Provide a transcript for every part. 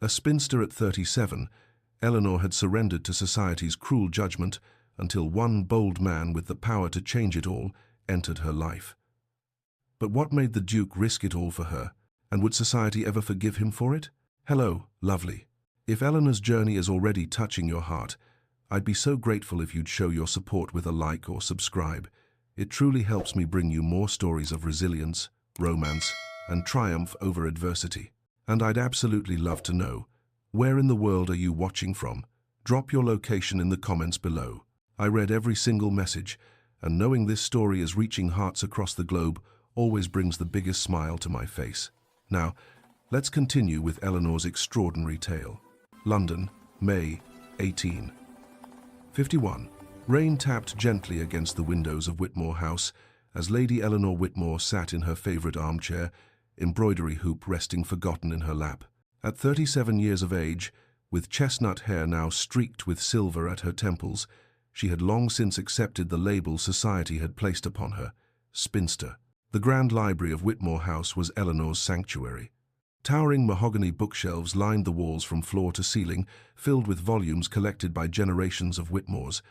A spinster at 37, Eleanor had surrendered to society's cruel judgment until one bold man with the power to change it all entered her life. But what made the Duke risk it all for her, and would society ever forgive him for it? Hello, lovely. If Eleanor's journey is already touching your heart, I'd be so grateful if you'd show your support with a like or subscribe. It truly helps me bring you more stories of resilience, romance, and triumph over adversity. And I'd absolutely love to know, where in the world are you watching from? Drop your location in the comments below. I read every single message, and knowing this story is reaching hearts across the globe always brings the biggest smile to my face. Now, let's continue with Eleanor's extraordinary tale. London, May 1851. Rain tapped gently against the windows of Whitmore House as Lady Eleanor Whitmore sat in her favorite armchair, embroidery hoop resting forgotten in her lap. At 37 years of age, with chestnut hair now streaked with silver at her temples, she had long since accepted the label society had placed upon her, spinster. The grand library of Whitmore House was Eleanor's sanctuary. Towering mahogany bookshelves lined the walls from floor to ceiling, filled with volumes collected by generations of Whitmores.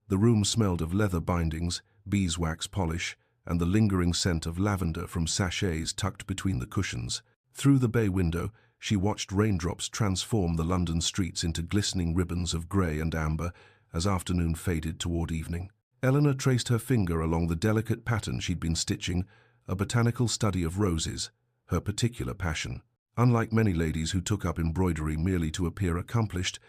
The room smelled of leather bindings, beeswax polish, and the lingering scent of lavender from sachets tucked between the cushions. Through the bay window, she watched raindrops transform the London streets into glistening ribbons of grey and amber as afternoon faded toward evening. Eleanor traced her finger along the delicate pattern she'd been stitching, a botanical study of roses, her particular passion. Unlike many ladies who took up embroidery merely to appear accomplished,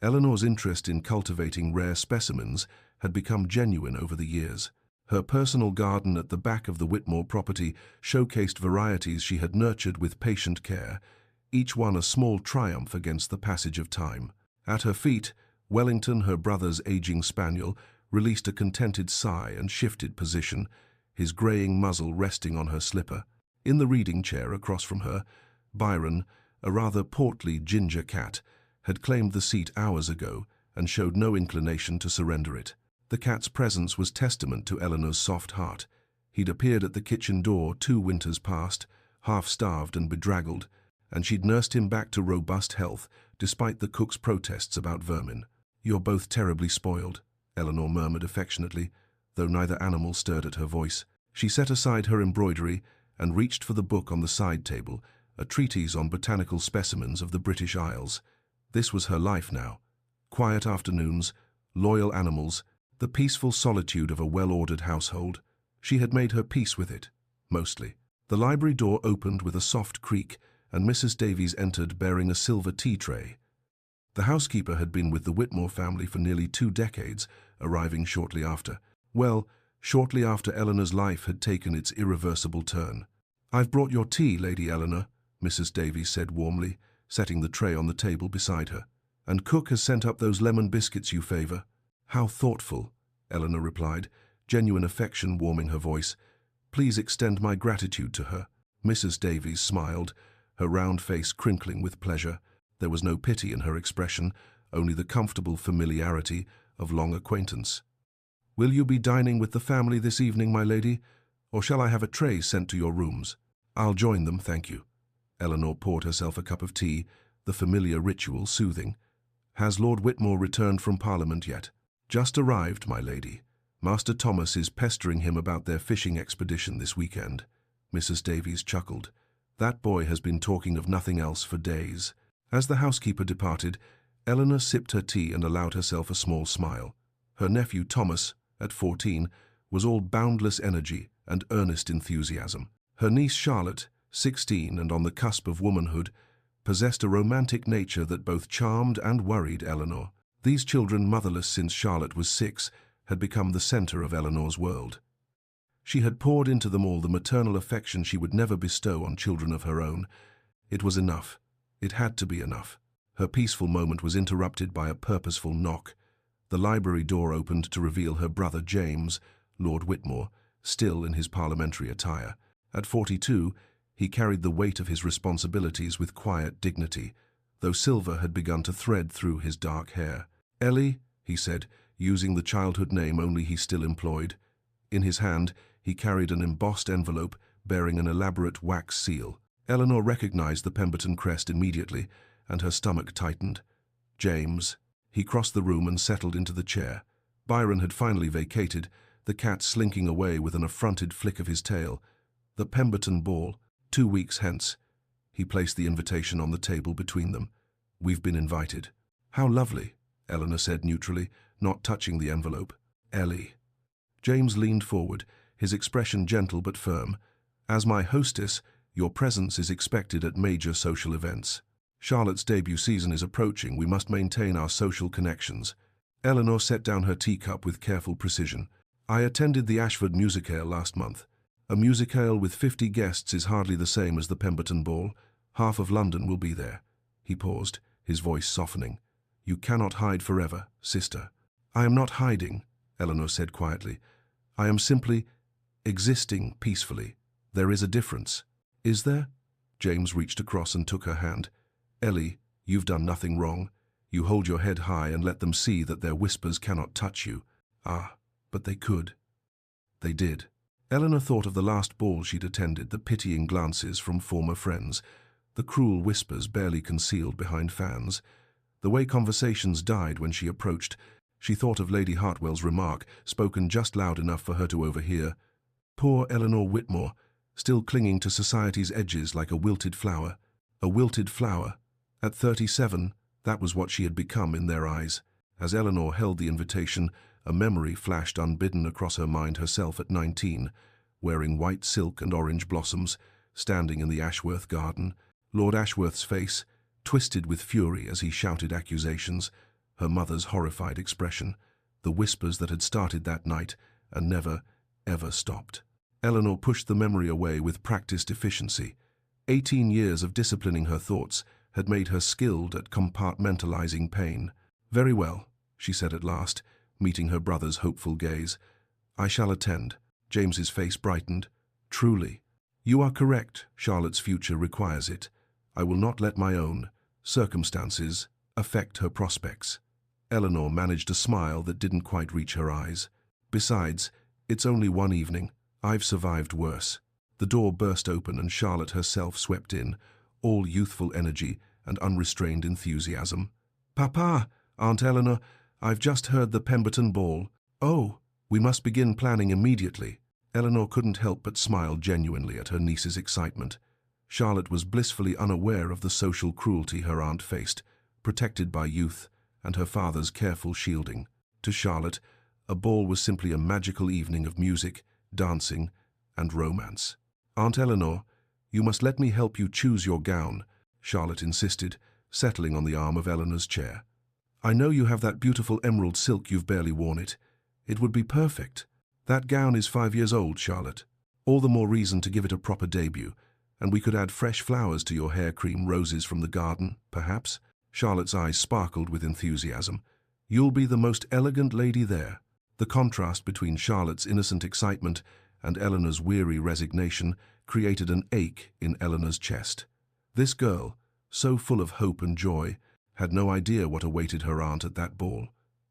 Eleanor's interest in cultivating rare specimens had become genuine over the years. Her personal garden at the back of the Whitmore property showcased varieties she had nurtured with patient care, each one a small triumph against the passage of time. At her feet, Wellington, her brother's aging spaniel, released a contented sigh and shifted position, his greying muzzle resting on her slipper. In the reading chair across from her, Byron, a rather portly ginger cat, had claimed the seat hours ago and showed no inclination to surrender it. The cat's presence was testament to Eleanor's soft heart. He'd appeared at the kitchen door 2 winters past, half-starved and bedraggled, and she'd nursed him back to robust health despite the cook's protests about vermin. "You're both terribly spoiled," Eleanor murmured affectionately, though neither animal stirred at her voice. She set aside her embroidery and reached for the book on the side table, a treatise on botanical specimens of the British Isles. This was her life now. Quiet afternoons, loyal animals, the peaceful solitude of a well-ordered household. She had made her peace with it, mostly. The library door opened with a soft creak, and Mrs. Davies entered bearing a silver tea tray. The housekeeper had been with the Whitmore family for nearly 2 decades, arriving shortly after. Well, shortly after Eleanor's life had taken its irreversible turn. "I've brought your tea, Lady Eleanor," Mrs. Davies said warmly, setting the tray on the table beside her. "And cook has sent up those lemon biscuits you favor." "How thoughtful," Eleanor replied, genuine affection warming her voice. "Please extend my gratitude to her." Mrs. Davies smiled, her round face crinkling with pleasure. There was no pity in her expression, only the comfortable familiarity of long acquaintance. "Will you be dining with the family this evening, my lady? Or shall I have a tray sent to your rooms?" "I'll join them, thank you." Eleanor poured herself a cup of tea, the familiar ritual soothing. "Has Lord Whitmore returned from Parliament yet?" "Just arrived, my lady. Master Thomas is pestering him about their fishing expedition this weekend." Mrs. Davies chuckled. "That boy has been talking of nothing else for days." As the housekeeper departed, Eleanor sipped her tea and allowed herself a small smile. Her nephew Thomas, at 14, was all boundless energy and earnest enthusiasm. Her niece Charlotte, 16 and on the cusp of womanhood, possessed a romantic nature that both charmed and worried Eleanor. These children, motherless since Charlotte was 6, had become the center of Eleanor's world. She had poured into them all the maternal affection she would never bestow on children of her own. It was enough. It had to be enough. Her peaceful moment was interrupted by a purposeful knock. The library door opened to reveal her brother James, Lord Whitmore, still in his parliamentary attire. At 42, he carried the weight of his responsibilities with quiet dignity, though silver had begun to thread through his dark hair. "Ellie," he said, using the childhood name only he still employed. In his hand, he carried an embossed envelope bearing an elaborate wax seal. Eleanor recognized the Pemberton crest immediately, and her stomach tightened. James. He crossed the room and settled into the chair. Byron had finally vacated, the cat slinking away with an affronted flick of his tail. The Pemberton ball, 2 weeks hence. He placed the invitation on the table between them. "We've been invited." "How lovely," Eleanor said neutrally, not touching the envelope. "Ellie." James leaned forward, his expression gentle but firm. "As my hostess, your presence is expected at major social events. Charlotte's debut season is approaching. We must maintain our social connections." Eleanor set down her teacup with careful precision. "I attended the Ashford musicale last month. A musicale with 50 guests is hardly the same as the Pemberton ball. Half of London will be there." He paused, his voice softening. "You cannot hide forever, sister." "I am not hiding," Eleanor said quietly. "I am simply existing peacefully. There is a difference." "Is there?" James reached across and took her hand. "Ellie, you've done nothing wrong. You hold your head high and let them see that their whispers cannot touch you." "Ah, but they could." They did. Eleanor thought of the last ball she'd attended, the pitying glances from former friends, the cruel whispers barely concealed behind fans. The way conversations died when she approached. She thought of Lady Hartwell's remark, spoken just loud enough for her to overhear. Poor Eleanor Whitmore, still clinging to society's edges like a wilted flower. A wilted flower. At 37, that was what she had become in their eyes. As Eleanor held the invitation, a memory flashed unbidden across her mind, herself at 19, wearing white silk and orange blossoms, standing in the Ashworth garden. Lord Ashworth's face, twisted with fury as he shouted accusations, her mother's horrified expression, the whispers that had started that night and never, ever stopped. Eleanor pushed the memory away with practiced efficiency. 18 years of disciplining her thoughts had made her skilled at compartmentalizing pain. "Very well," she said at last, meeting her brother's hopeful gaze. "I shall attend." James's face brightened. "Truly." "You are correct. Charlotte's future requires it. I will not let my own circumstances affect her prospects." Eleanor managed a smile that didn't quite reach her eyes. "Besides, it's only one evening. I've survived worse." The door burst open and Charlotte herself swept in, all youthful energy and unrestrained enthusiasm. "Papa, Aunt Eleanor, I've just heard the Pemberton ball." "Oh, we must begin planning immediately." Eleanor couldn't help but smile genuinely at her niece's excitement. Charlotte was blissfully unaware of the social cruelty her aunt faced, protected by youth and her father's careful shielding. To Charlotte, a ball was simply a magical evening of music, dancing, and romance. "Aunt Eleanor, you must let me help you choose your gown," Charlotte insisted, settling on the arm of Eleanor's chair. "I know you have that beautiful emerald silk. You've barely worn it. It would be perfect." "That gown is 5 years old, Charlotte. All the more reason to give it a proper debut. And we could add fresh flowers to your hair cream, roses from the garden, perhaps." Charlotte's eyes sparkled with enthusiasm. "You'll be the most elegant lady there." The contrast between Charlotte's innocent excitement and Eleanor's weary resignation created an ache in Eleanor's chest. This girl, so full of hope and joy, had no idea what awaited her aunt at that ball.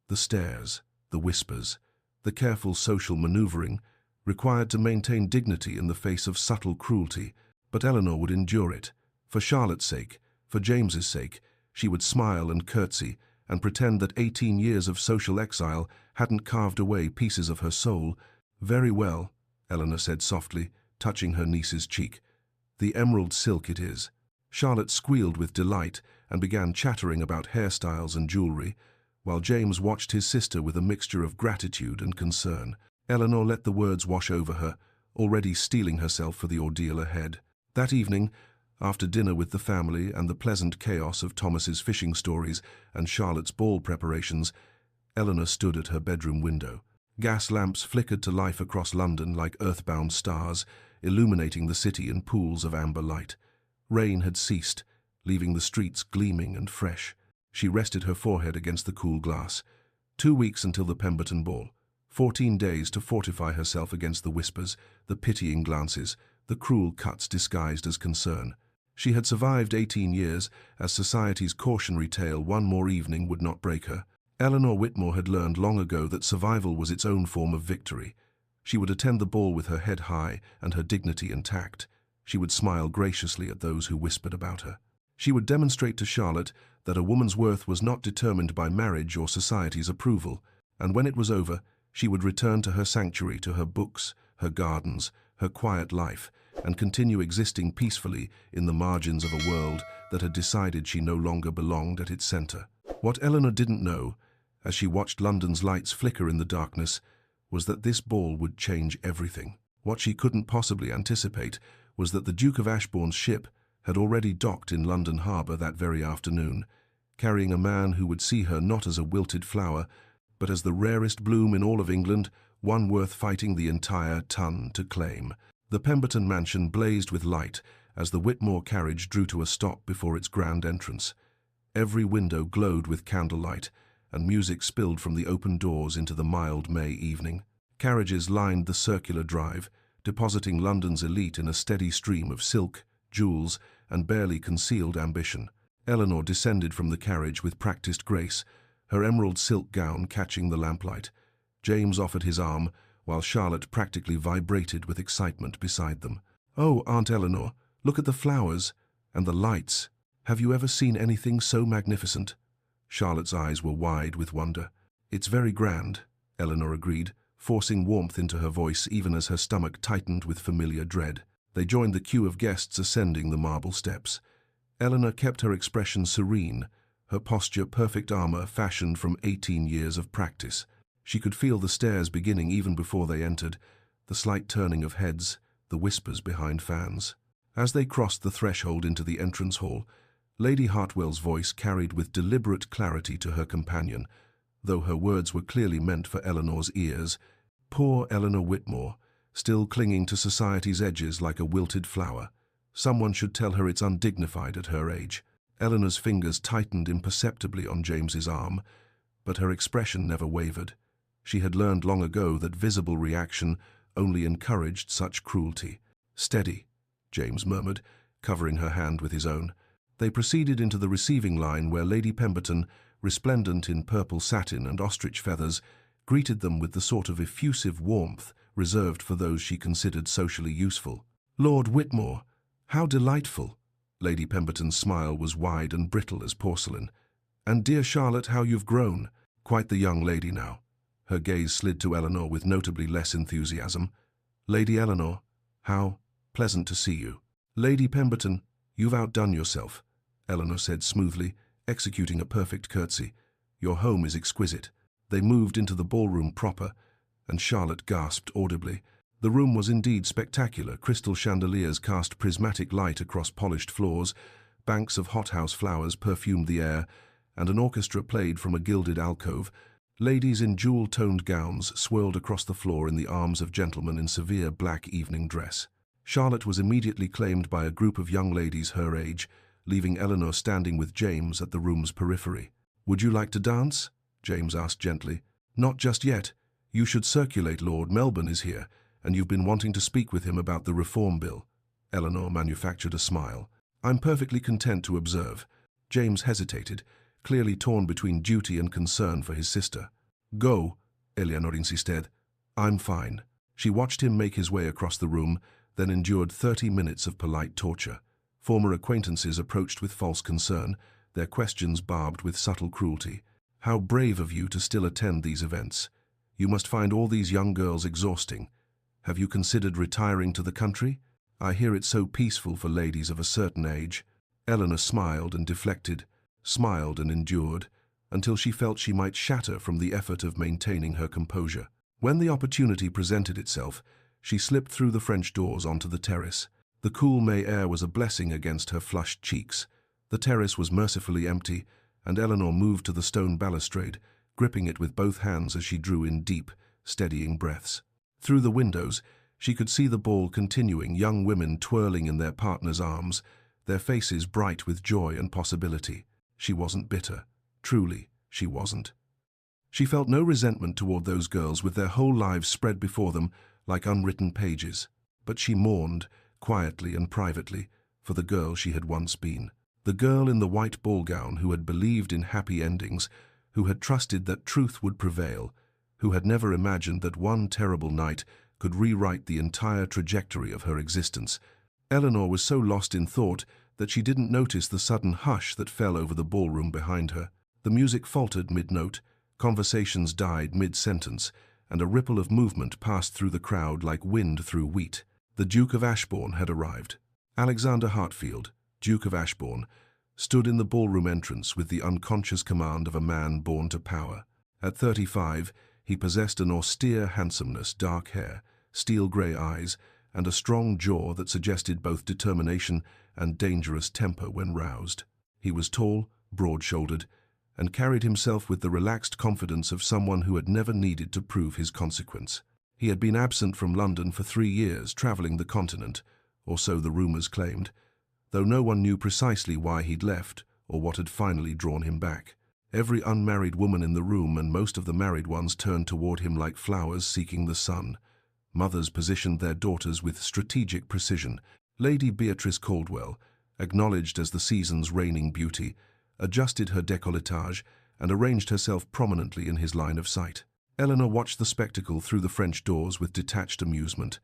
The stares, the whispers, the careful social maneuvering required to maintain dignity in the face of subtle cruelty, but Eleanor would endure it. For Charlotte's sake, for James's sake, she would smile and curtsy and pretend that 18 years of social exile hadn't carved away pieces of her soul. "Very well," Eleanor said softly, touching her niece's cheek. "The emerald silk it is." Charlotte squealed with delight and began chattering about hairstyles and jewelry, while James watched his sister with a mixture of gratitude and concern. Eleanor let the words wash over her, already steeling herself for the ordeal ahead. That evening, after dinner with the family and the pleasant chaos of Thomas's fishing stories and Charlotte's ball preparations, Eleanor stood at her bedroom window. Gas lamps flickered to life across London like earthbound stars, illuminating the city in pools of amber light. Rain had ceased, leaving the streets gleaming and fresh. She rested her forehead against the cool glass. 2 weeks until the Pemberton ball. 14 days to fortify herself against the whispers, the pitying glances, the cruel cuts disguised as concern. She had survived 18 years, as society's cautionary tale one more evening would not break her. Eleanor Whitmore had learned long ago that survival was its own form of victory. She would attend the ball with her head high and her dignity intact. She would smile graciously at those who whispered about her. She would demonstrate to Charlotte that a woman's worth was not determined by marriage or society's approval, and when it was over, she would return to her sanctuary, to her books, her gardens, her quiet life, and continue existing peacefully in the margins of a world that had decided she no longer belonged at its center. What Eleanor didn't know, as she watched London's lights flicker in the darkness, was that this ball would change everything. What she couldn't possibly anticipate was that the Duke of Ashbourne's ship had already docked in London Harbour that very afternoon, carrying a man who would see her not as a wilted flower, but as the rarest bloom in all of England, one worth fighting the entire ton to claim. The Pemberton mansion blazed with light as the Whitmore carriage drew to a stop before its grand entrance. Every window glowed with candlelight, and music spilled from the open doors into the mild May evening. Carriages lined the circular drive, depositing London's elite in a steady stream of silk, jewels, and barely concealed ambition. Eleanor descended from the carriage with practiced grace, her emerald silk gown catching the lamplight. James offered his arm, while Charlotte practically vibrated with excitement beside them. "Oh, Aunt Eleanor, look at the flowers and the lights. Have you ever seen anything so magnificent?" Charlotte's eyes were wide with wonder. "It's very grand," Eleanor agreed, forcing warmth into her voice even as her stomach tightened with familiar dread. They joined the queue of guests ascending the marble steps. Eleanor kept her expression serene, her posture perfect armor fashioned from 18 years of practice. She could feel the stares beginning even before they entered, the slight turning of heads, the whispers behind fans. As they crossed the threshold into the entrance hall, Lady Hartwell's voice carried with deliberate clarity to her companion, though her words were clearly meant for Eleanor's ears. Poor Eleanor Whitmore, still clinging to society's edges like a wilted flower. Someone should tell her it's undignified at her age. Eleanor's fingers tightened imperceptibly on James's arm, but her expression never wavered. She had learned long ago that visible reaction only encouraged such cruelty. "Steady," James murmured, covering her hand with his own. They proceeded into the receiving line where Lady Pemberton, resplendent in purple satin and ostrich feathers, greeted them with the sort of effusive warmth reserved for those she considered socially useful. "Lord Whitmore, how delightful!" Lady Pemberton's smile was wide and brittle as porcelain. "And dear Charlotte, how you've grown. Quite the young lady now." Her gaze slid to Eleanor with notably less enthusiasm. "Lady Eleanor, how pleasant to see you." "Lady Pemberton, you've outdone yourself," Eleanor said smoothly, executing a perfect curtsy. "Your home is exquisite." They moved into the ballroom proper, and Charlotte gasped audibly. The room was indeed spectacular. Crystal chandeliers cast prismatic light across polished floors, banks of hothouse flowers perfumed the air, and an orchestra played from a gilded alcove. Ladies in jewel-toned gowns swirled across the floor in the arms of gentlemen in severe black evening dress. Charlotte was immediately claimed by a group of young ladies her age, leaving Eleanor standing with James at the room's periphery. "Would you like to dance?" James asked gently. "Not just yet. You should circulate. Lord Melbourne is here, and you've been wanting to speak with him about the reform bill." Eleanor manufactured a smile. "I'm perfectly content to observe." James hesitated, clearly torn between duty and concern for his sister. "Go," Eleanor insisted. "I'm fine." She watched him make his way across the room, then endured 30 minutes of polite torture. Former acquaintances approached with false concern, their questions barbed with subtle cruelty. "How brave of you to still attend these events. You must find all these young girls exhausting. Have you considered retiring to the country? I hear it's so peaceful for ladies of a certain age." Eleanor smiled and deflected, smiled and endured, until she felt she might shatter from the effort of maintaining her composure. When the opportunity presented itself, she slipped through the French doors onto the terrace. The cool May air was a blessing against her flushed cheeks. The terrace was mercifully empty, and Eleanor moved to the stone balustrade, gripping it with both hands as she drew in deep, steadying breaths. Through the windows, she could see the ball continuing, young women twirling in their partners' arms, their faces bright with joy and possibility. She wasn't bitter. Truly, she wasn't. She felt no resentment toward those girls with their whole lives spread before them like unwritten pages. But she mourned, quietly and privately, for the girl she had once been. The girl in the white ball gown who had believed in happy endings, who had trusted that truth would prevail, who had never imagined that one terrible night could rewrite the entire trajectory of her existence. Eleanor was so lost in thought that she didn't notice the sudden hush that fell over the ballroom behind her. The music faltered mid-note, conversations died mid-sentence, and a ripple of movement passed through the crowd like wind through wheat. The Duke of Ashbourne had arrived. Alexander Hartfield, Duke of Ashbourne, stood in the ballroom entrance with the unconscious command of a man born to power. At 35, he possessed an austere handsomeness, dark hair, steel-grey eyes, and a strong jaw that suggested both determination and dangerous temper when roused. He was tall, broad-shouldered, and carried himself with the relaxed confidence of someone who had never needed to prove his consequence. He had been absent from London for 3 years, travelling the continent, or so the rumours claimed, though no one knew precisely why he'd left or what had finally drawn him back. Every unmarried woman in the room and most of the married ones turned toward him like flowers seeking the sun. Mothers positioned their daughters with strategic precision. Lady Beatrice Caldwell, acknowledged as the season's reigning beauty, adjusted her décolletage and arranged herself prominently in his line of sight. Eleanor watched the spectacle through the French doors with detached amusement,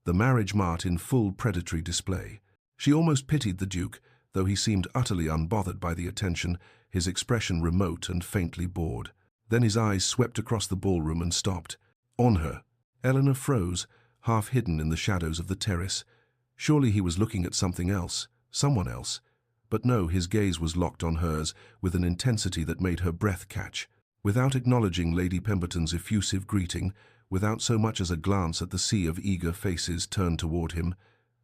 the marriage mart in full predatory display. She almost pitied the Duke, though he seemed utterly unbothered by the attention, his expression remote and faintly bored. Then his eyes swept across the ballroom and stopped. On her. Eleanor froze, half hidden in the shadows of the terrace. Surely he was looking at something else, someone else. But no, his gaze was locked on hers with an intensity that made her breath catch. Without acknowledging Lady Pemberton's effusive greeting, without so much as a glance at the sea of eager faces turned toward him,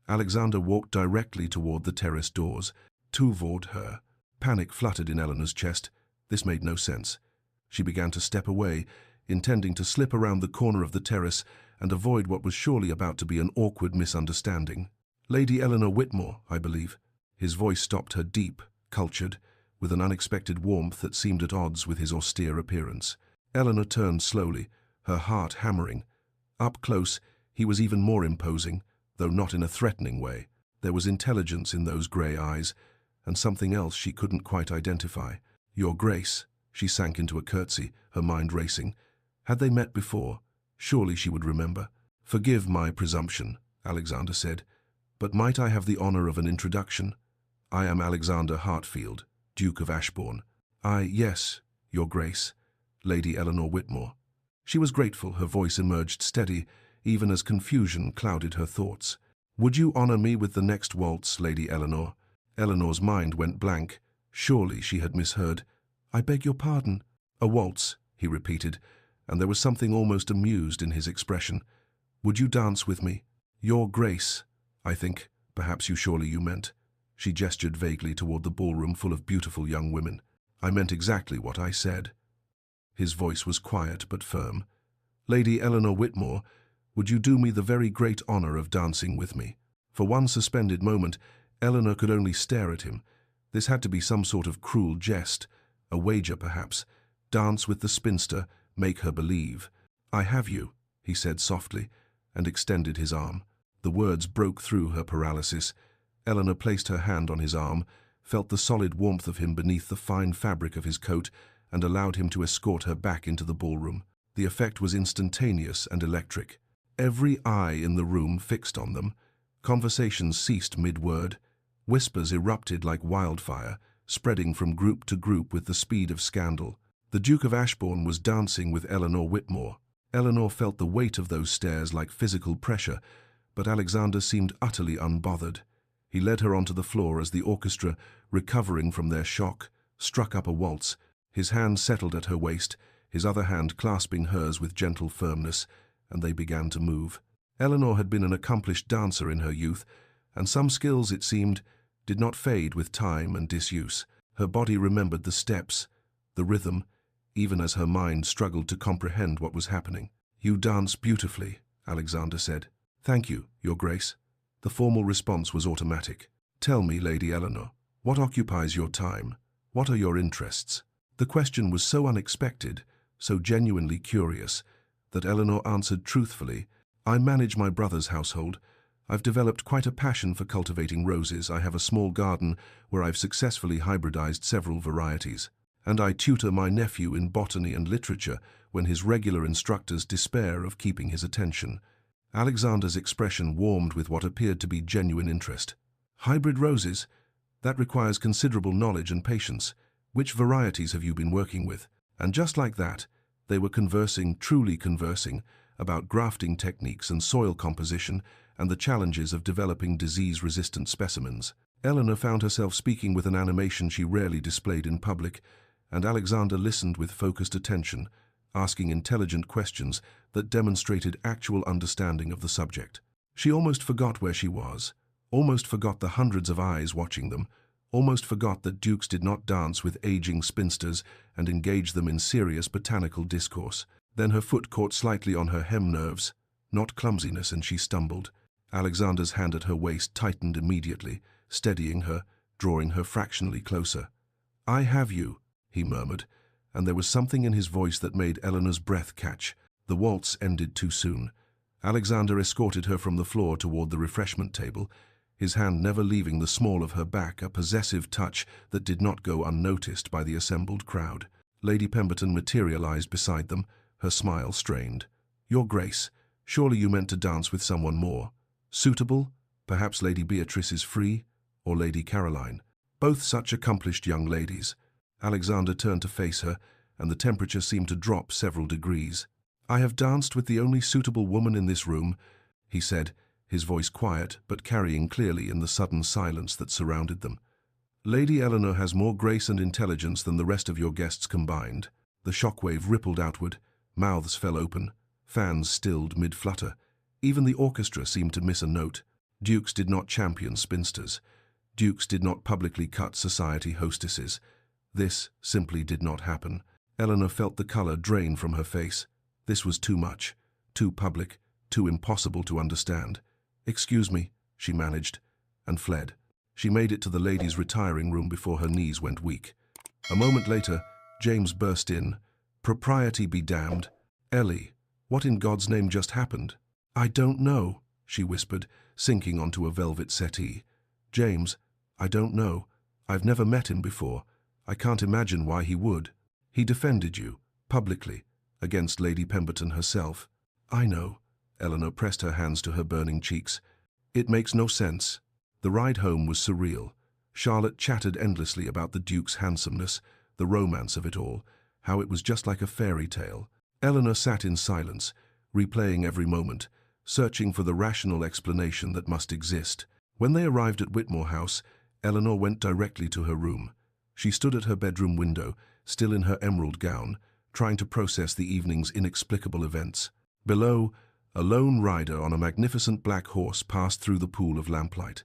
Alexander walked directly toward the terrace doors, toward her. Panic fluttered in Eleanor's chest. This made no sense. She began to step away, intending to slip around the corner of the terrace and avoid what was surely about to be an awkward misunderstanding. "Lady Eleanor Whitmore, I believe." His voice stopped her deep, cultured, with an unexpected warmth that seemed at odds with his austere appearance. Eleanor turned slowly, her heart hammering. Up close, he was even more imposing, though not in a threatening way. There was intelligence in those grey eyes, and something else she couldn't quite identify. "Your Grace." She sank into a curtsy, her mind racing. Had they met before? Surely she would remember. "Forgive my presumption," Alexander said, "but might I have the honour of an introduction? I am Alexander Hartfield, Duke of Ashbourne." Yes, Your Grace, Lady Eleanor Whitmore." She was grateful, her voice emerged steady, even as confusion clouded her thoughts. "Would you honour me with the next waltz, Lady Eleanor?" Eleanor's mind went blank. Surely she had misheard. "I beg your pardon." "A waltz," he repeated, and there was something almost amused in his expression. "Would you dance with me?" "Your Grace, I think, perhaps you meant." She gestured vaguely toward the ballroom full of beautiful young women. "I meant exactly what I said." His voice was quiet but firm. "Lady Eleanor Whitmore, would you do me the very great honour of dancing with me?" For one suspended moment, Eleanor could only stare at him. This had to be some sort of cruel jest, a wager perhaps. Dance with the spinster, make her believe. "I have you," he said softly, and extended his arm. The words broke through her paralysis. Eleanor placed her hand on his arm, felt the solid warmth of him beneath the fine fabric of his coat, and allowed him to escort her back into the ballroom. The effect was instantaneous and electric. Every eye in the room fixed on them. Conversations ceased mid-word. Whispers erupted like wildfire, spreading from group to group with the speed of scandal. The Duke of Ashbourne was dancing with Eleanor Whitmore. Eleanor felt the weight of those stares like physical pressure, but Alexander seemed utterly unbothered. He led her onto the floor as the orchestra, recovering from their shock, struck up a waltz. His hand settled at her waist, his other hand clasping hers with gentle firmness, and they began to move. Eleanor had been an accomplished dancer in her youth, and some skills, it seemed, did not fade with time and disuse. Her body remembered the steps, the rhythm, even as her mind struggled to comprehend what was happening. "You dance beautifully," Alexander said. "Thank you, Your Grace." The formal response was automatic. "Tell me, Lady Eleanor, what occupies your time? What are your interests?" The question was so unexpected, so genuinely curious, that Eleanor answered truthfully, "I manage my brother's household. I've developed quite a passion for cultivating roses. I have a small garden where I've successfully hybridized several varieties. And I tutor my nephew in botany and literature when his regular instructors despair of keeping his attention." Alexander's expression warmed with what appeared to be genuine interest. "Hybrid roses? That requires considerable knowledge and patience. Which varieties have you been working with? And just like that, they were conversing, truly conversing, about grafting techniques and soil composition and the challenges of developing disease-resistant specimens. Eleanor found herself speaking with an animation she rarely displayed in public, and Alexander listened with focused attention, asking intelligent questions that demonstrated actual understanding of the subject. She almost forgot where she was, almost forgot the hundreds of eyes watching them, almost forgot that dukes did not dance with aging spinsters and engage them in serious botanical discourse. Then her foot caught slightly on her hem nerves, not clumsiness, and she stumbled. Alexander's hand at her waist tightened immediately, steadying her, drawing her fractionally closer. "I have you," he murmured, and there was something in his voice that made Eleanor's breath catch. The waltz ended too soon. Alexander escorted her from the floor toward the refreshment table, his hand never leaving the small of her back, a possessive touch that did not go unnoticed by the assembled crowd. Lady Pemberton materialized beside them, her smile strained. "Your Grace, surely you meant to dance with someone more suitable? Perhaps Lady Beatrice is free? Or Lady Caroline? Both such accomplished young ladies." Alexander turned to face her, and the temperature seemed to drop several degrees. "I have danced with the only suitable woman in this room," he said, his voice quiet but carrying clearly in the sudden silence that surrounded them. "Lady Eleanor has more grace and intelligence than the rest of your guests combined." The shockwave rippled outward, mouths fell open, fans stilled mid-flutter. Even the orchestra seemed to miss a note. Dukes did not champion spinsters. Dukes did not publicly cut society hostesses. This simply did not happen. Eleanor felt the color drain from her face. This was too much, too public, too impossible to understand. "Excuse me," she managed, and fled. She made it to the ladies' retiring room before her knees went weak. A moment later, James burst in. "Propriety be damned. Ellie, what in God's name just happened?" "I don't know," she whispered, sinking onto a velvet settee. "James, I don't know. I've never met him before. I can't imagine why he would. He defended you, publicly, against Lady Pemberton herself." "I know." Eleanor pressed her hands to her burning cheeks. "It makes no sense." The ride home was surreal. Charlotte chattered endlessly about the Duke's handsomeness, the romance of it all, how it was just like a fairy tale. Eleanor sat in silence, replaying every moment, searching for the rational explanation that must exist. When they arrived at Whitmore House, Eleanor went directly to her room. She stood at her bedroom window, still in her emerald gown, trying to process the evening's inexplicable events. Below, a lone rider on a magnificent black horse passed through the pool of lamplight.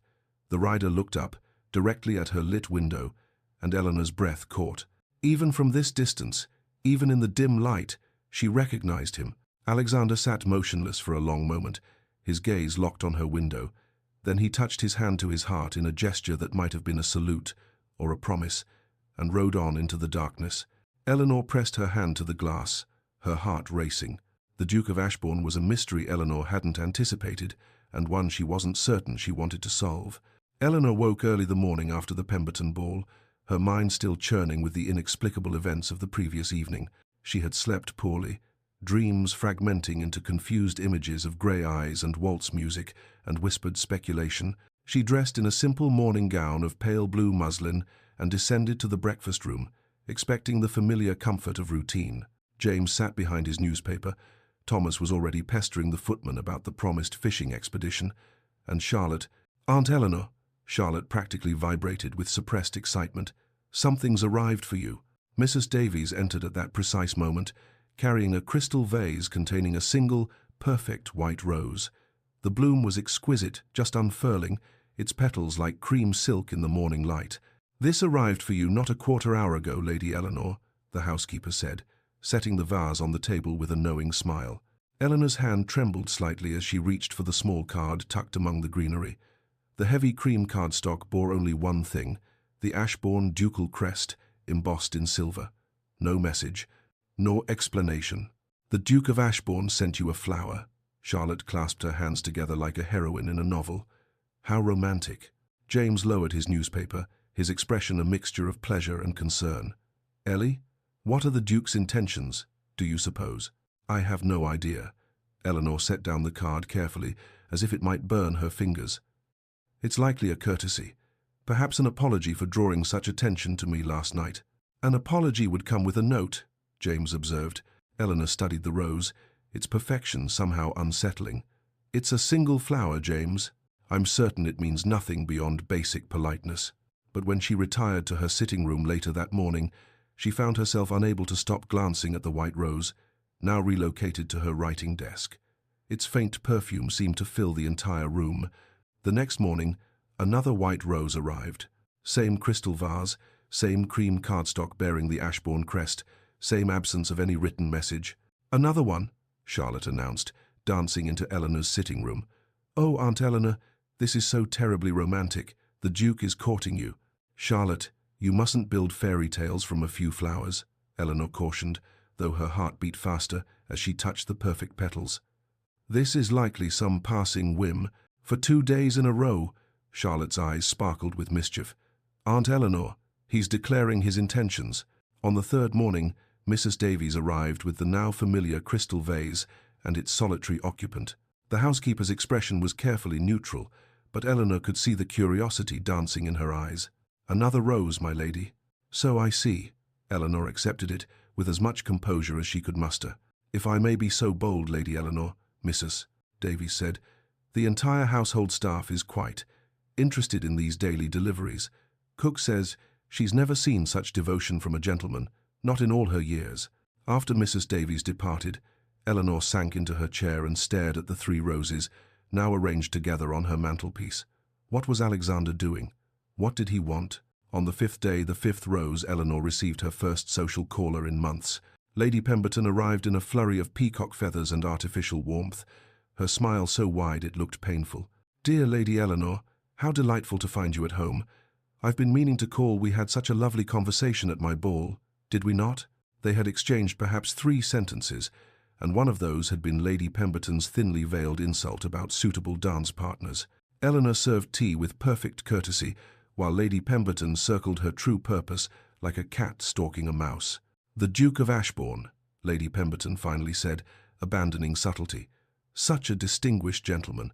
The rider looked up, directly at her lit window, and Eleanor's breath caught. Even from this distance, even in the dim light, she recognized him. Alexander sat motionless for a long moment, his gaze locked on her window. Then he touched his hand to his heart in a gesture that might have been a salute or a promise, and rode on into the darkness. Eleanor pressed her hand to the glass, her heart racing. The Duke of Ashbourne was a mystery Eleanor hadn't anticipated, and one she wasn't certain she wanted to solve. Eleanor woke early the morning after the Pemberton ball, her mind still churning with the inexplicable events of the previous evening. She had slept poorly, dreams fragmenting into confused images of grey eyes and waltz music and whispered speculation. She dressed in a simple morning gown of pale blue muslin and descended to the breakfast room, expecting the familiar comfort of routine. James sat behind his newspaper. Thomas was already pestering the footman about the promised fishing expedition. And Charlotte, "Aunt Eleanor," Charlotte practically vibrated with suppressed excitement. "Something's arrived for you." Mrs. Davies entered at that precise moment, carrying a crystal vase containing a single, perfect white rose. The bloom was exquisite, just unfurling, its petals like cream silk in the morning light. "This arrived for you not a quarter-hour ago, Lady Eleanor," the housekeeper said, setting the vase on the table with a knowing smile. Eleanor's hand trembled slightly as she reached for the small card tucked among the greenery. The heavy cream cardstock bore only one thing, the Ashbourne ducal crest embossed in silver. No message, nor explanation. "The Duke of Ashbourne sent you a flower." Charlotte clasped her hands together like a heroine in a novel. "How romantic." James lowered his newspaper, his expression a mixture of pleasure and concern. "Ellie, what are the Duke's intentions, do you suppose?" "I have no idea." Eleanor set down the card carefully, as if it might burn her fingers. "It's likely a courtesy. Perhaps an apology for drawing such attention to me last night. An apology would come with a note, James observed. Eleanor studied the rose, its perfection somehow unsettling. It's a single flower, James. I'm certain it means nothing beyond basic politeness. But when she retired to her sitting room later that morning, she found herself unable to stop glancing at the white rose, now relocated to her writing desk. Its faint perfume seemed to fill the entire room. The next morning, another white rose arrived. Same crystal vase, same cream cardstock bearing the Ashbourne crest, same absence of any written message. "Another one," Charlotte announced, dancing into Eleanor's sitting room. "Oh, Aunt Eleanor, this is so terribly romantic. The Duke is courting you." "Charlotte, you mustn't build fairy tales from a few flowers," Eleanor cautioned, though her heart beat faster as she touched the perfect petals. "This is likely some passing whim. For 2 days in a row," Charlotte's eyes sparkled with mischief. "Aunt Eleanor, he's declaring his intentions." On the third morning, Mrs. Davies arrived with the now familiar crystal vase and its solitary occupant. The housekeeper's expression was carefully neutral, but Eleanor could see the curiosity dancing in her eyes. "Another rose, my lady." "So I see." Eleanor accepted it with as much composure as she could muster. "If I may be so bold, Lady Eleanor," Mrs. Davies said, "the entire household staff is quite interested in these daily deliveries. Cook says she's never seen such devotion from a gentleman, not in all her years." After Mrs. Davies departed, Eleanor sank into her chair and stared at the 3 roses, now arranged together on her mantelpiece. What was Alexander doing? What did he want? On the 5th day, the 5th rose, Eleanor received her first social caller in months. Lady Pemberton arrived in a flurry of peacock feathers and artificial warmth, her smile so wide it looked painful. "Dear Lady Eleanor, how delightful to find you at home. I've been meaning to call. We had such a lovely conversation at my ball, did we not?" They had exchanged perhaps 3 sentences, and one of those had been Lady Pemberton's thinly veiled insult about suitable dance partners. Eleanor served tea with perfect courtesy, while Lady Pemberton circled her true purpose like a cat stalking a mouse. "The Duke of Ashbourne," Lady Pemberton finally said, abandoning subtlety. "Such a distinguished gentleman.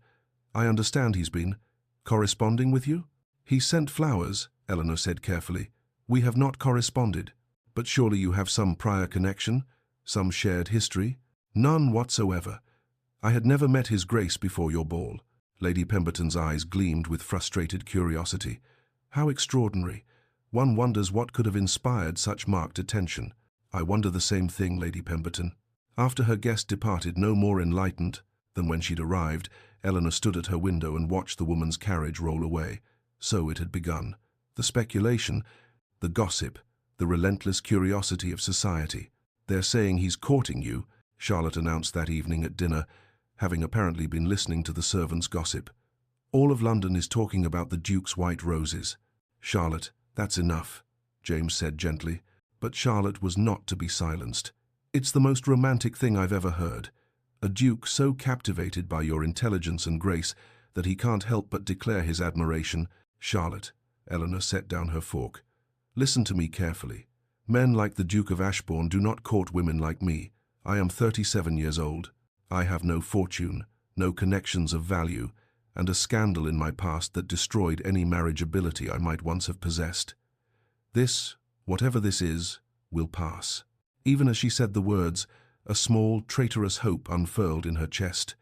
I understand he's been corresponding with you?" "He sent flowers," Eleanor said carefully. "We have not corresponded." "But surely you have some prior connection? Some shared history?" "None whatsoever. I had never met His Grace before your ball." Lady Pemberton's eyes gleamed with frustrated curiosity. "How extraordinary. One wonders what could have inspired such marked attention." "I wonder the same thing, Lady Pemberton." After her guest departed, no more enlightened than when she'd arrived, Eleanor stood at her window and watched the woman's carriage roll away. So it had begun. The speculation, the gossip, the relentless curiosity of society. "They're saying he's courting you," Charlotte announced that evening at dinner, having apparently been listening to the servants' gossip. "All of London is talking about the Duke's white roses." "Charlotte, that's enough," James said gently. But Charlotte was not to be silenced. "It's the most romantic thing I've ever heard. A duke so captivated by your intelligence and grace that he can't help but declare his admiration." "Charlotte," Eleanor set down her fork, "listen to me carefully. Men like the Duke of Ashbourne do not court women like me. I am 37 years old. I have no fortune, no connections of value, and a scandal in my past that destroyed any marriageability I might once have possessed. This, whatever this is, will pass." Even as she said the words, a small, traitorous hope unfurled in her chest.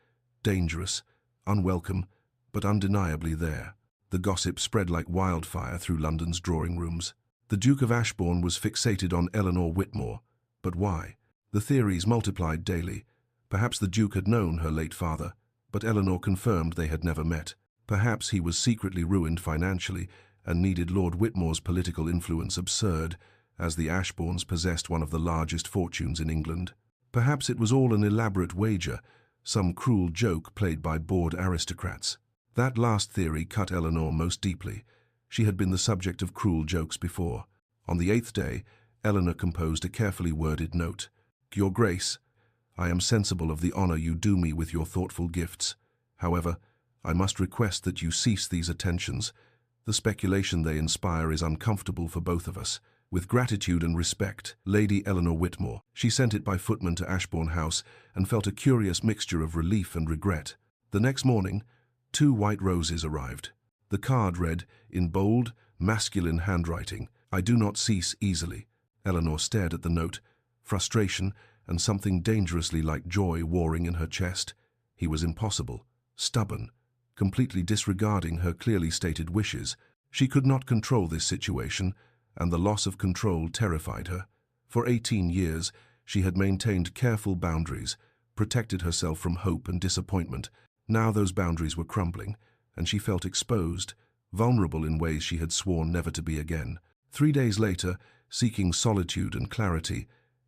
Dangerous, unwelcome, but undeniably there. The gossip spread like wildfire through London's drawing rooms. The Duke of Ashbourne was fixated on Eleanor Whitmore. But why? The theories multiplied daily. Perhaps the Duke had known her late father, but Eleanor confirmed they had never met. Perhaps he was secretly ruined financially and needed Lord Whitmore's political influence absurd, as the Ashbournes possessed one of the largest fortunes in England. Perhaps it was all an elaborate wager, some cruel joke played by bored aristocrats. That last theory cut Eleanor most deeply. She had been the subject of cruel jokes before. On the 8th day, Eleanor composed a carefully worded note. "Your Grace, I am sensible of the honor you do me with your thoughtful gifts. However, I must request that you cease these attentions. The speculation they inspire is uncomfortable for both of us. With gratitude and respect, Lady Eleanor Whitmore." She sent it by footman to Ashbourne House and felt a curious mixture of relief and regret. The next morning, 2 white roses arrived. The card read, in bold, masculine handwriting, "I do not cease easily." Eleanor stared at the note, frustration and something dangerously like joy warring in her chest. He was impossible, stubborn, completely disregarding her clearly stated wishes. She could not control this situation, and the loss of control terrified her. For 18 years, she had maintained careful boundaries, protected herself from hope and disappointment. Now those boundaries were crumbling, and she felt exposed, vulnerable in ways she had sworn never to be again. 3 days later, seeking solitude and clarity,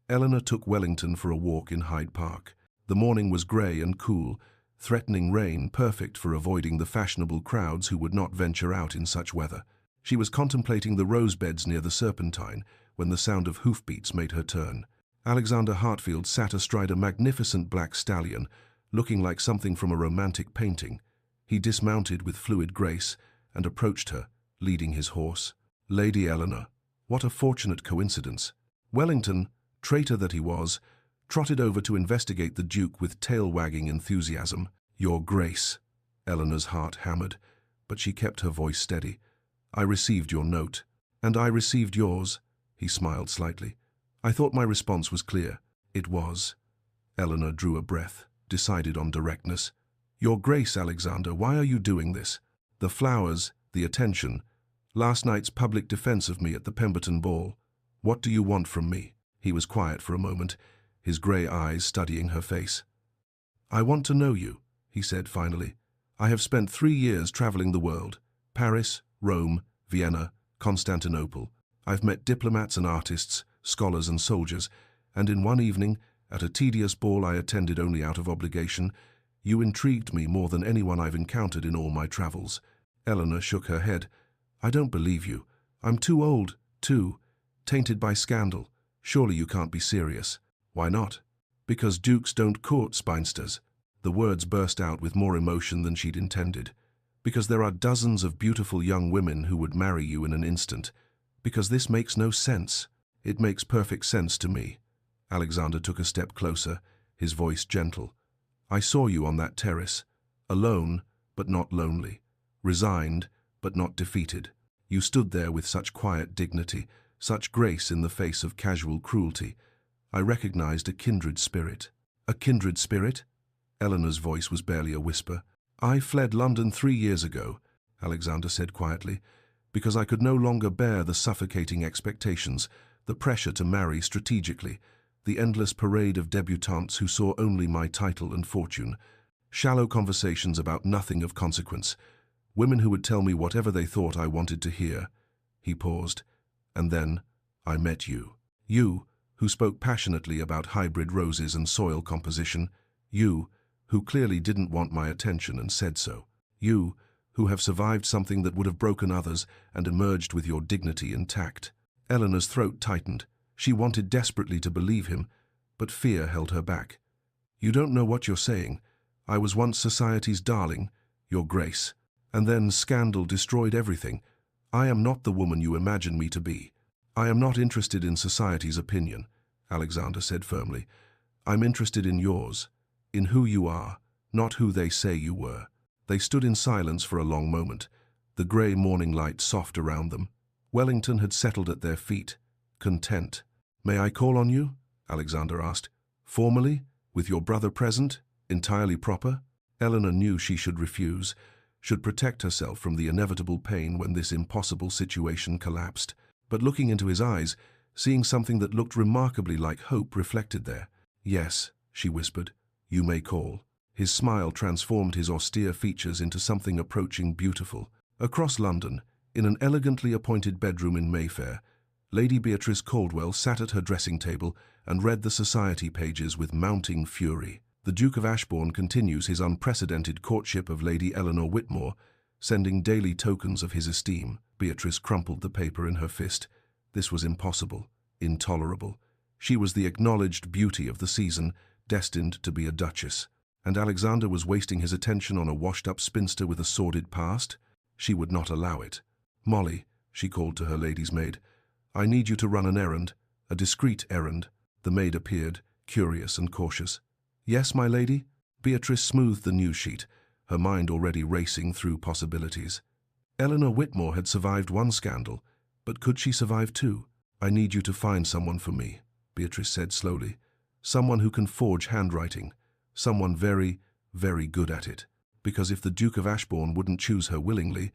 Eleanor took Wellington for a walk in Hyde Park. The morning was grey and cool, threatening rain, perfect for avoiding the fashionable crowds who would not venture out in such weather. She was contemplating the rose beds near the Serpentine when the sound of hoofbeats made her turn. Alexander Hartfield sat astride a magnificent black stallion, looking like something from a romantic painting. He dismounted with fluid grace and approached her, leading his horse. "Lady Eleanor, what a fortunate coincidence." Wellington, traitor that he was, trotted over to investigate the Duke with tail-wagging enthusiasm. "Your Grace." Eleanor's heart hammered, but she kept her voice steady. "I received your note." "And I received yours." He smiled slightly. "I thought my response was clear." "It was." Eleanor drew a breath, decided on directness. "Your Grace, Alexander, why are you doing this? The flowers, the attention, last night's public defense of me at the Pemberton ball. What do you want from me?" He was quiet for a moment, his grey eyes studying her face. "I want to know you," he said finally. "I have spent 3 years traveling the world. Paris, Rome, Vienna, Constantinople. I've met diplomats and artists, scholars and soldiers, and in one evening, at a tedious ball I attended only out of obligation, you intrigued me more than anyone I've encountered in all my travels." Eleanor shook her head. "I don't believe you. I'm too old, tainted by scandal. Surely you can't be serious." "Why not?" "Because dukes don't court spinsters." The words burst out with more emotion than she'd intended. "Because there are dozens of beautiful young women who would marry you in an instant. Because this makes no sense." "It makes perfect sense to me." Alexander took a step closer, his voice gentle. "I saw you on that terrace, alone but not lonely, resigned but not defeated. You stood there with such quiet dignity, such grace in the face of casual cruelty. I recognized a kindred spirit." "A kindred spirit?" Eleanor's voice was barely a whisper. "I fled London 3 years ago," Alexander said quietly, "because I could no longer bear the suffocating expectations, the pressure to marry strategically, the endless parade of debutantes who saw only my title and fortune, shallow conversations about nothing of consequence, women who would tell me whatever they thought I wanted to hear." He paused. "And then I met you. You, who spoke passionately about hybrid roses and soil composition. You, who clearly didn't want my attention and said so. You, who have survived something that would have broken others and emerged with your dignity intact." Eleanor's throat tightened. She wanted desperately to believe him, but fear held her back. "You don't know what you're saying. I was once society's darling, Your Grace, and then scandal destroyed everything. I am not the woman you imagine me to be." "I am not interested in society's opinion," Alexander said firmly. "I'm interested in yours, in who you are, not who they say you were." They stood in silence for a long moment, the grey morning light soft around them. Wellington had settled at their feet, content. "May I call on you?" Alexander asked. "Formally, with your brother present, entirely proper?" Eleanor knew she should refuse, should protect herself from the inevitable pain when this impossible situation collapsed. But looking into his eyes, seeing something that looked remarkably like hope reflected there. "Yes," she whispered, "you may call." His smile transformed his austere features into something approaching beautiful. Across London, in an elegantly appointed bedroom in Mayfair, Lady Beatrice Caldwell sat at her dressing table and read the society pages with mounting fury. The Duke of Ashbourne continues his unprecedented courtship of Lady Eleanor Whitmore, sending daily tokens of his esteem. Beatrice crumpled the paper in her fist. This was impossible, intolerable. She was the acknowledged beauty of the season, destined to be a duchess. And Alexander was wasting his attention on a washed-up spinster with a sordid past? She would not allow it. "Molly," she called to her lady's maid, "I need you to run an errand, a discreet errand." The maid appeared, curious and cautious. "Yes, my lady?" Beatrice smoothed the news sheet, her mind already racing through possibilities. Eleanor Whitmore had survived one scandal, but could she survive two? "I need you to find someone for me," Beatrice said slowly. "Someone who can forge handwriting. Someone very, very good at it. Because if the Duke of Ashbourne wouldn't choose her willingly,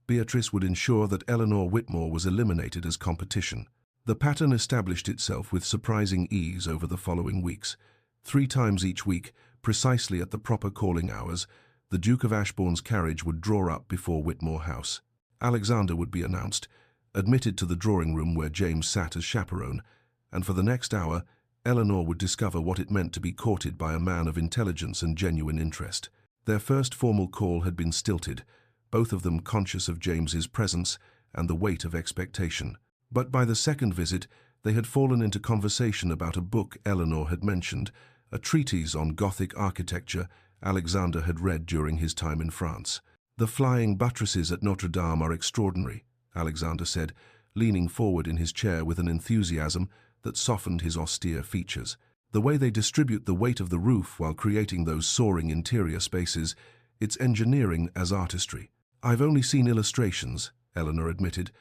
Beatrice would ensure that Eleanor Whitmore was eliminated as competition." The pattern established itself with surprising ease over the following weeks. 3 times each week, precisely at the proper calling hours, the Duke of Ashbourne's carriage would draw up before Whitmore House. Alexander would be announced, admitted to the drawing room where James sat as chaperone, and for the next hour, Eleanor would discover what it meant to be courted by a man of intelligence and genuine interest. Their first formal call had been stilted, both of them conscious of James's presence and the weight of expectation. But by the second visit, they had fallen into conversation about a book Eleanor had mentioned, a treatise on Gothic architecture Alexander had read during his time in France. "The flying buttresses at Notre Dame are extraordinary," Alexander said, leaning forward in his chair with an enthusiasm that softened his austere features. "The way they distribute the weight of the roof while creating those soaring interior spaces, it's engineering as artistry." "I've only seen illustrations," Eleanor admitted,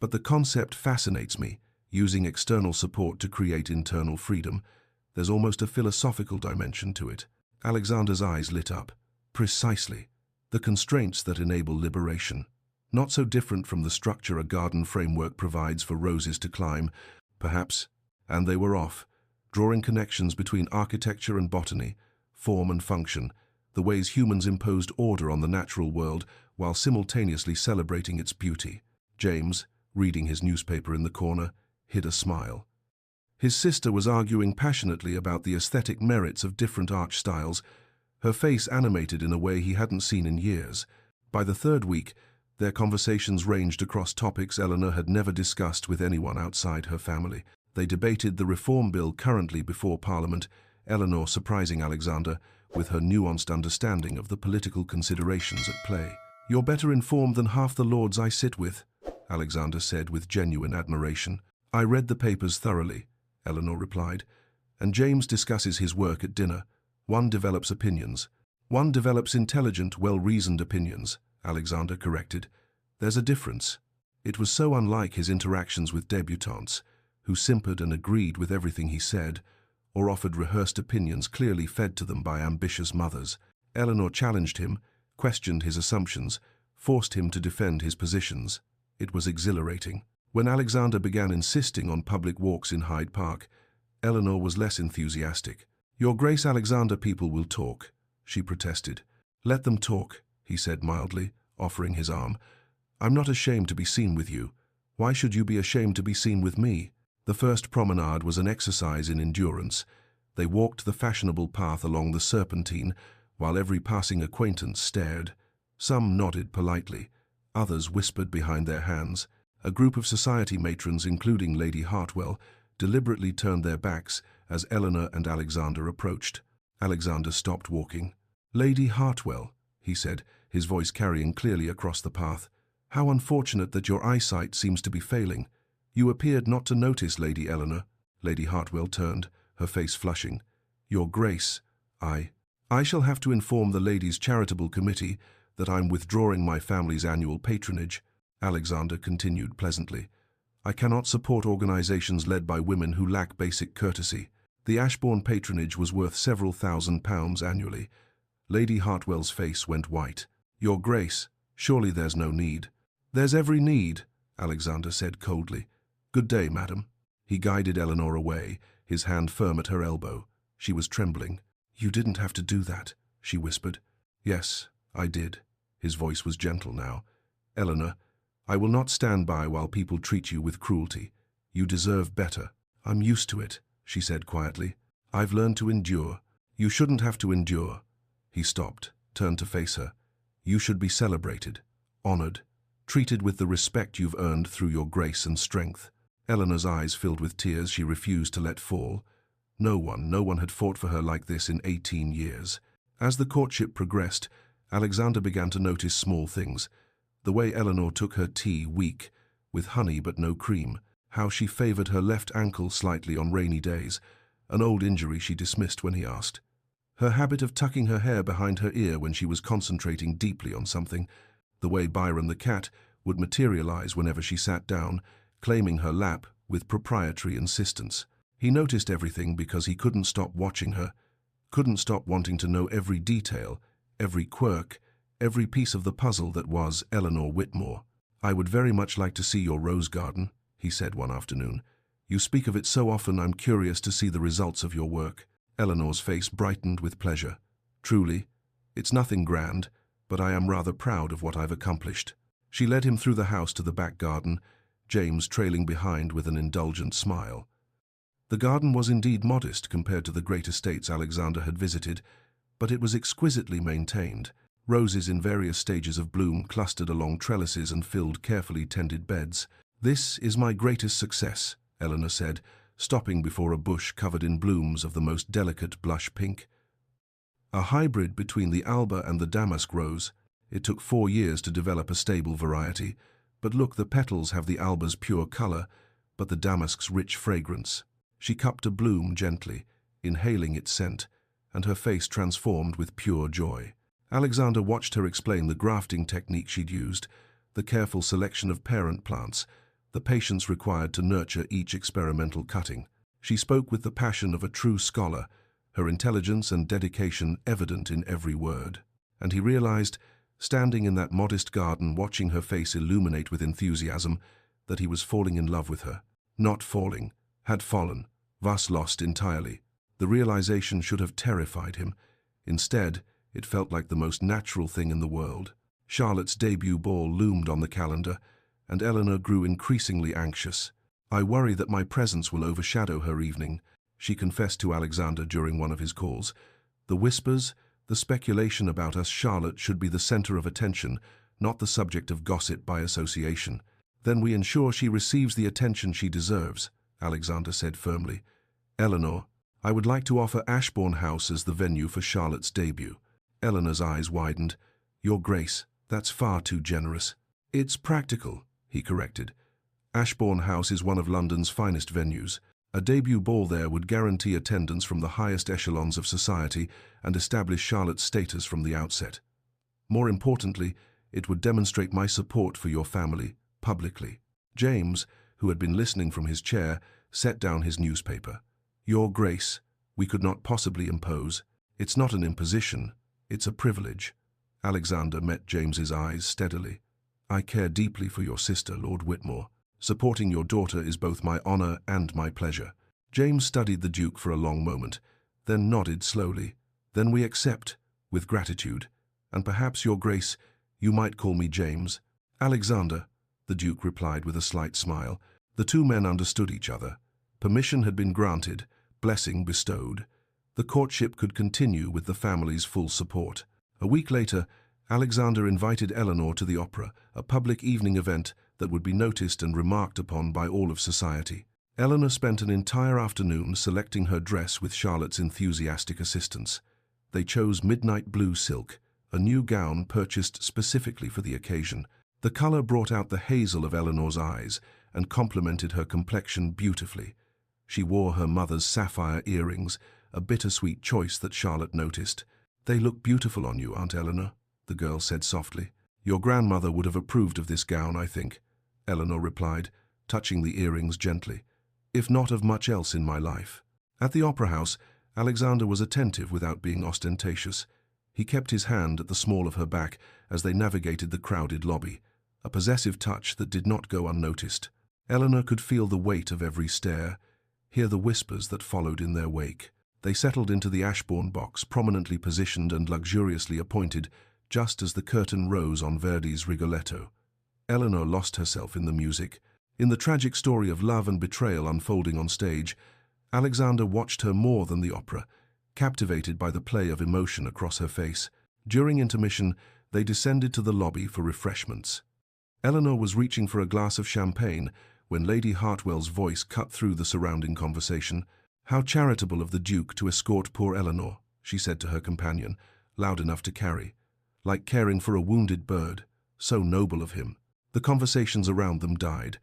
"but the concept fascinates me, using external support to create internal freedom. There's almost a philosophical dimension to it." Alexander's eyes lit up. "Precisely. The constraints that enable liberation. Not so different from the structure a garden framework provides for roses to climb, perhaps." And they were off, drawing connections between architecture and botany, form and function, the ways humans imposed order on the natural world while simultaneously celebrating its beauty. James, reading his newspaper in the corner, hid a smile. His sister was arguing passionately about the aesthetic merits of different arch styles, her face animated in a way he hadn't seen in years. By the third week, their conversations ranged across topics Eleanor had never discussed with anyone outside her family. They debated the reform bill currently before Parliament, Eleanor surprising Alexander with her nuanced understanding of the political considerations at play. "You're better informed than half the lords I sit with," Alexander said with genuine admiration. "I read the papers thoroughly," Eleanor replied, "and James discusses his work at dinner. One develops opinions. One develops intelligent, well-reasoned opinions," Alexander corrected. "There's a difference." It was so unlike his interactions with debutantes, who simpered and agreed with everything he said, or offered rehearsed opinions clearly fed to them by ambitious mothers. Eleanor challenged him, questioned his assumptions, forced him to defend his positions. It was exhilarating. When Alexander began insisting on public walks in Hyde Park, Eleanor was less enthusiastic. "Your Grace, Alexander, people will talk," she protested. "Let them talk," he said mildly, offering his arm. "I'm not ashamed to be seen with you. Why should you be ashamed to be seen with me?" The first promenade was an exercise in endurance. They walked the fashionable path along the Serpentine, while every passing acquaintance stared. Some nodded politely, others whispered behind their hands. A group of society matrons, including Lady Hartwell, deliberately turned their backs as Eleanor and Alexander approached. Alexander stopped walking. "Lady Hartwell," he said, his voice carrying clearly across the path. "How unfortunate that your eyesight seems to be failing. You appeared not to notice, Lady Eleanor." Lady Hartwell turned, her face flushing. "Your Grace, I shall have to inform the Ladies' Charitable Committee that I'm withdrawing my family's annual patronage," Alexander continued pleasantly. "I cannot support organizations led by women who lack basic courtesy. The Ashbourne patronage was worth several £1,000s annually." Lady Hartwell's face went white. "Your Grace, surely there's no need." "There's every need," Alexander said coldly. "Good day, madam." He guided Eleanor away, his hand firm at her elbow. She was trembling. "You didn't have to do that," she whispered. "Yes, I did." His voice was gentle now. "Eleanor, I will not stand by while people treat you with cruelty. You deserve better." "I'm used to it," she said quietly. "I've learned to endure." "You shouldn't have to endure." He stopped, turned to face her. "You should be celebrated, honored, treated with the respect you've earned through your grace and strength." Eleanor's eyes filled with tears she refused to let fall. No one had fought for her like this in 18 years. As the courtship progressed, Alexander began to notice small things. The way Eleanor took her tea weak, with honey but no cream, how she favored her left ankle slightly on rainy days, an old injury she dismissed when he asked. Her habit of tucking her hair behind her ear when she was concentrating deeply on something, the way Byron the cat would materialize whenever she sat down, claiming her lap with proprietary insistence. He noticed everything because he couldn't stop watching her, couldn't stop wanting to know every detail, every quirk, every piece of the puzzle that was Eleanor Whitmore. "I would very much like to see your rose garden," he said one afternoon. "You speak of it so often, I'm curious to see the results of your work." Eleanor's face brightened with pleasure. "Truly, it's nothing grand, but I am rather proud of what I've accomplished." She led him through the house to the back garden, James trailing behind with an indulgent smile. The garden was indeed modest compared to the great estates Alexander had visited, but it was exquisitely maintained. Roses in various stages of bloom clustered along trellises and filled carefully tended beds. "This is my greatest success," Eleanor said, stopping before a bush covered in blooms of the most delicate blush pink. A hybrid between the Alba and the damask rose. It took 4 years to develop a stable variety, but look, the petals have the Alba's pure color, but the damask's rich fragrance. She cupped a bloom gently, inhaling its scent, and her face transformed with pure joy. Alexander watched her explain the grafting technique she'd used, the careful selection of parent plants, the patience required to nurture each experimental cutting. She spoke with the passion of a true scholar, her intelligence and dedication evident in every word. And he realized, standing in that modest garden, watching her face illuminate with enthusiasm, that he was falling in love with her. Not falling, had fallen, thus lost entirely. The realization should have terrified him. Instead, it felt like the most natural thing in the world. Charlotte's debut ball loomed on the calendar, and Eleanor grew increasingly anxious. "I worry that my presence will overshadow her evening," she confessed to Alexander during one of his calls. "The whispers, the speculation about us, Charlotte should be the center of attention, not the subject of gossip by association." "Then we ensure she receives the attention she deserves," Alexander said firmly. "Eleanor, I would like to offer Ashbourne House as the venue for Charlotte's debut." Eleanor's eyes widened. "Your Grace, that's far too generous." "It's practical," he corrected. "Ashbourne House is one of London's finest venues. A debut ball there would guarantee attendance from the highest echelons of society and establish Charlotte's status from the outset. More importantly, it would demonstrate my support for your family, publicly." James, who had been listening from his chair, set down his newspaper. "Your Grace, we could not possibly impose. It's not an imposition, it's a privilege." Alexander met James's eyes steadily. "I care deeply for your sister, Lord Whitmore. Supporting your daughter is both my honor and my pleasure." James studied the Duke for a long moment, then nodded slowly. "Then we accept, with gratitude. And perhaps, Your Grace, you might call me James." "Alexander," the Duke replied with a slight smile. The two men understood each other. Permission had been granted, blessing bestowed. The courtship could continue with the family's full support. A week later, Alexander invited Eleanor to the opera, a public evening event that would be noticed and remarked upon by all of society. Eleanor spent an entire afternoon selecting her dress with Charlotte's enthusiastic assistance. They chose midnight blue silk, a new gown purchased specifically for the occasion. The color brought out the hazel of Eleanor's eyes and complemented her complexion beautifully. She wore her mother's sapphire earrings, a bittersweet choice that Charlotte noticed. "They look beautiful on you, Aunt Eleanor," the girl said softly. "Your grandmother would have approved of this gown, I think," Eleanor replied, touching the earrings gently. "If not of much else in my life." At the opera house, Alexander was attentive without being ostentatious. He kept his hand at the small of her back as they navigated the crowded lobby, a possessive touch that did not go unnoticed. Eleanor could feel the weight of every stare, hear the whispers that followed in their wake. They settled into the Ashbourne box, prominently positioned and luxuriously appointed, just as the curtain rose on Verdi's Rigoletto. Eleanor lost herself in the music. In the tragic story of love and betrayal unfolding on stage, Alexander watched her more than the opera, captivated by the play of emotion across her face. During intermission, they descended to the lobby for refreshments. Eleanor was reaching for a glass of champagne when Lady Hartwell's voice cut through the surrounding conversation. "How charitable of the Duke to escort poor Eleanor," she said to her companion, loud enough to carry. "Like caring for a wounded bird. So noble of him." The conversations around them died.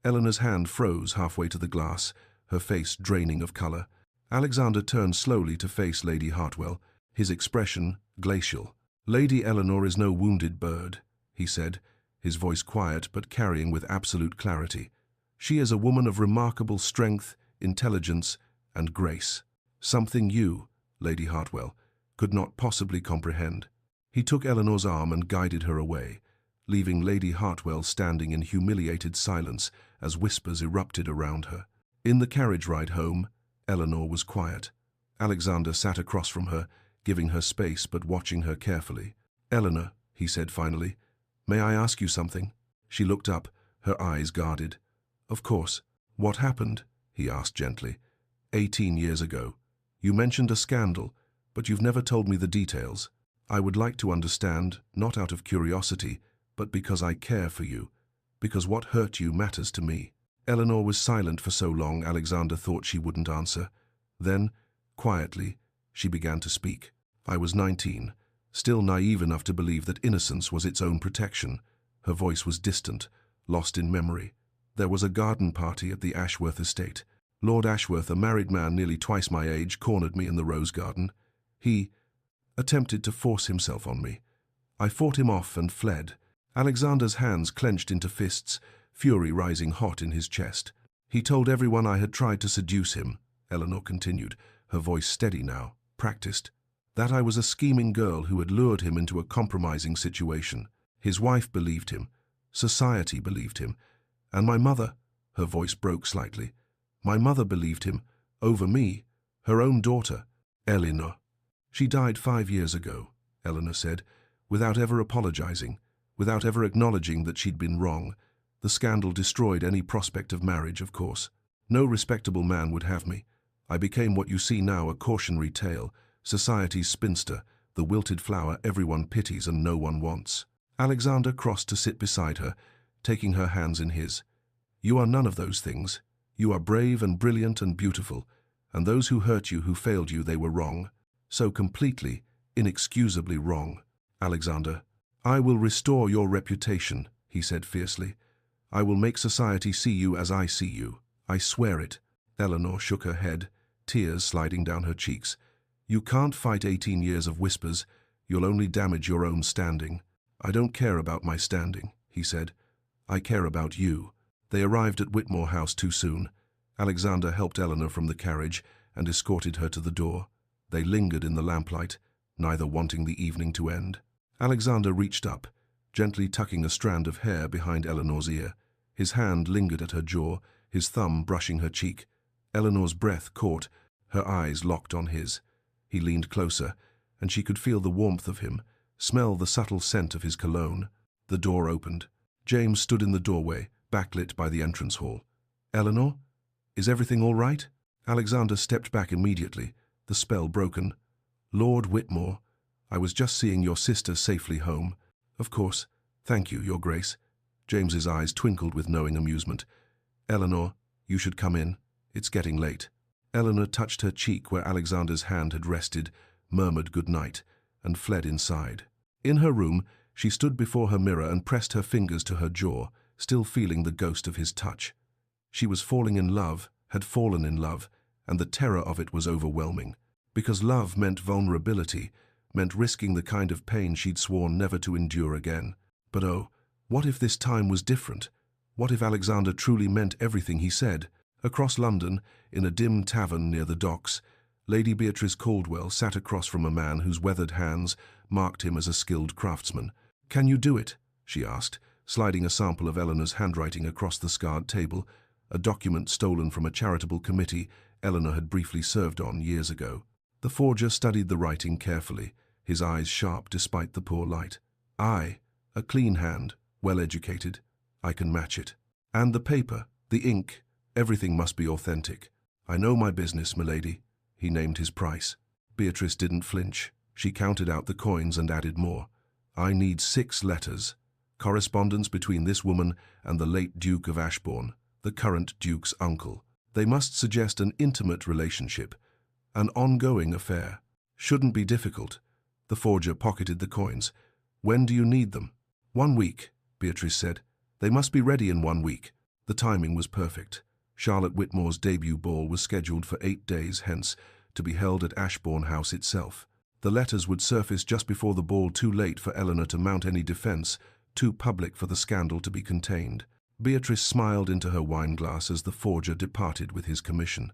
Eleanor's hand froze halfway to the glass, her face draining of color. Alexander turned slowly to face Lady Hartwell, his expression glacial. "Lady Eleanor is no wounded bird," he said. his voice quiet but carrying with absolute clarity. "She is a woman of remarkable strength, intelligence, and grace. Something you, Lady Hartwell, could not possibly comprehend." He took Eleanor's arm and guided her away, leaving Lady Hartwell standing in humiliated silence as whispers erupted around her. In the carriage ride home, Eleanor was quiet. Alexander sat across from her, giving her space but watching her carefully. "Eleanor," he said finally, "may I ask you something?" She looked up, her eyes guarded. "Of course." "What happened?" he asked gently. 18 years ago. You mentioned a scandal, but you've never told me the details. I would like to understand, not out of curiosity, but because I care for you, because what hurt you matters to me." Eleanor was silent for so long Alexander thought she wouldn't answer. Then, quietly, she began to speak. "I was 19, still naive enough to believe that innocence was its own protection." Her voice was distant, lost in memory. "There was a garden party at the Ashworth estate. Lord Ashworth, a married man nearly twice my age, cornered me in the rose garden. He attempted to force himself on me. I fought him off and fled." Alexander's hands clenched into fists, fury rising hot in his chest. "He told everyone I had tried to seduce him," Eleanor continued, her voice steady now, practiced. "That I was a scheming girl who had lured him into a compromising situation. His wife believed him. Society believed him. And my mother," her voice broke slightly, "my mother believed him, over me, her own daughter, Eleanor." "She died 5 years ago," Eleanor said, without ever apologizing, without ever acknowledging that she'd been wrong. "The scandal destroyed any prospect of marriage, of course. No respectable man would have me. I became what you see now, a cautionary tale, society's spinster, the wilted flower everyone pities and no one wants." Alexander crossed to sit beside her, taking her hands in his. "You are none of those things. You are brave and brilliant and beautiful, and those who hurt you, who failed you, they were wrong. So completely, inexcusably wrong. Alexander, I will restore your reputation," he said fiercely. "I will make society see you as I see you. I swear it." Eleanor shook her head, tears sliding down her cheeks. "You can't fight 18 years of whispers. You'll only damage your own standing." "I don't care about my standing," he said. "I care about you." They arrived at Whitmore House too soon. Alexander helped Eleanor from the carriage and escorted her to the door. They lingered in the lamplight, neither wanting the evening to end. Alexander reached up, gently tucking a strand of hair behind Eleanor's ear. His hand lingered at her jaw, his thumb brushing her cheek. Eleanor's breath caught, her eyes locked on his. He leaned closer, and she could feel the warmth of him, smell the subtle scent of his cologne. The door opened. James stood in the doorway, backlit by the entrance hall. "Eleanor? Is everything all right?" Alexander stepped back immediately, the spell broken. "Lord Whitmore, I was just seeing your sister safely home." "Of course. Thank you, Your Grace." James's eyes twinkled with knowing amusement. "Eleanor, you should come in. It's getting late." Eleanor touched her cheek where Alexander's hand had rested, murmured good night, and fled inside. In her room, she stood before her mirror and pressed her fingers to her jaw, still feeling the ghost of his touch. She was falling in love, had fallen in love, and the terror of it was overwhelming. Because love meant vulnerability, meant risking the kind of pain she'd sworn never to endure again. But oh, what if this time was different? What if Alexander truly meant everything he said? Across London, in a dim tavern near the docks, Lady Beatrice Caldwell sat across from a man whose weathered hands marked him as a skilled craftsman. "Can you do it?" she asked, sliding a sample of Eleanor's handwriting across the scarred table, a document stolen from a charitable committee Eleanor had briefly served on years ago. The forger studied the writing carefully, his eyes sharp despite the poor light. "I, a clean hand, well-educated. I can match it. And the paper, the ink, everything must be authentic. I know my business, milady." He named his price. Beatrice didn't flinch. She counted out the coins and added more. "I need 6 letters. Correspondence between this woman and the late Duke of Ashbourne, the current Duke's uncle. They must suggest an intimate relationship, an ongoing affair. Shouldn't be difficult." The forger pocketed the coins. "When do you need them?" "1 week," Beatrice said. "They must be ready in 1 week." The timing was perfect. Charlotte Whitmore's debut ball was scheduled for 8 days hence, to be held at Ashbourne House itself. The letters would surface just before the ball, too late for Eleanor to mount any defense, too public for the scandal to be contained. Beatrice smiled into her wineglass as the forger departed with his commission.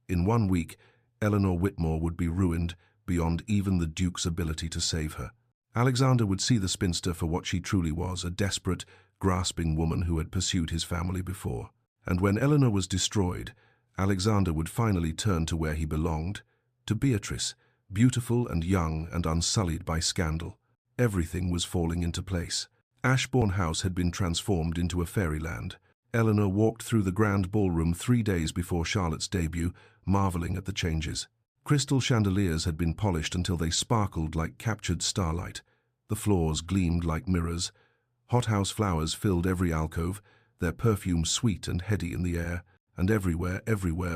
In 1 week, Eleanor Whitmore would be ruined beyond even the Duke's ability to save her. Alexander would see the spinster for what she truly was, a desperate, grasping woman who had pursued his family before. And when Eleanor was destroyed, Alexander would finally turn to where he belonged, to Beatrice, beautiful and young and unsullied by scandal. Everything was falling into place. Ashbourne House had been transformed into a fairyland. Eleanor walked through the grand ballroom 3 days before Charlotte's debut, marveling at the changes. Crystal chandeliers had been polished until they sparkled like captured starlight. The floors gleamed like mirrors. Hothouse flowers filled every alcove, their perfume sweet and heady in the air, and everywhere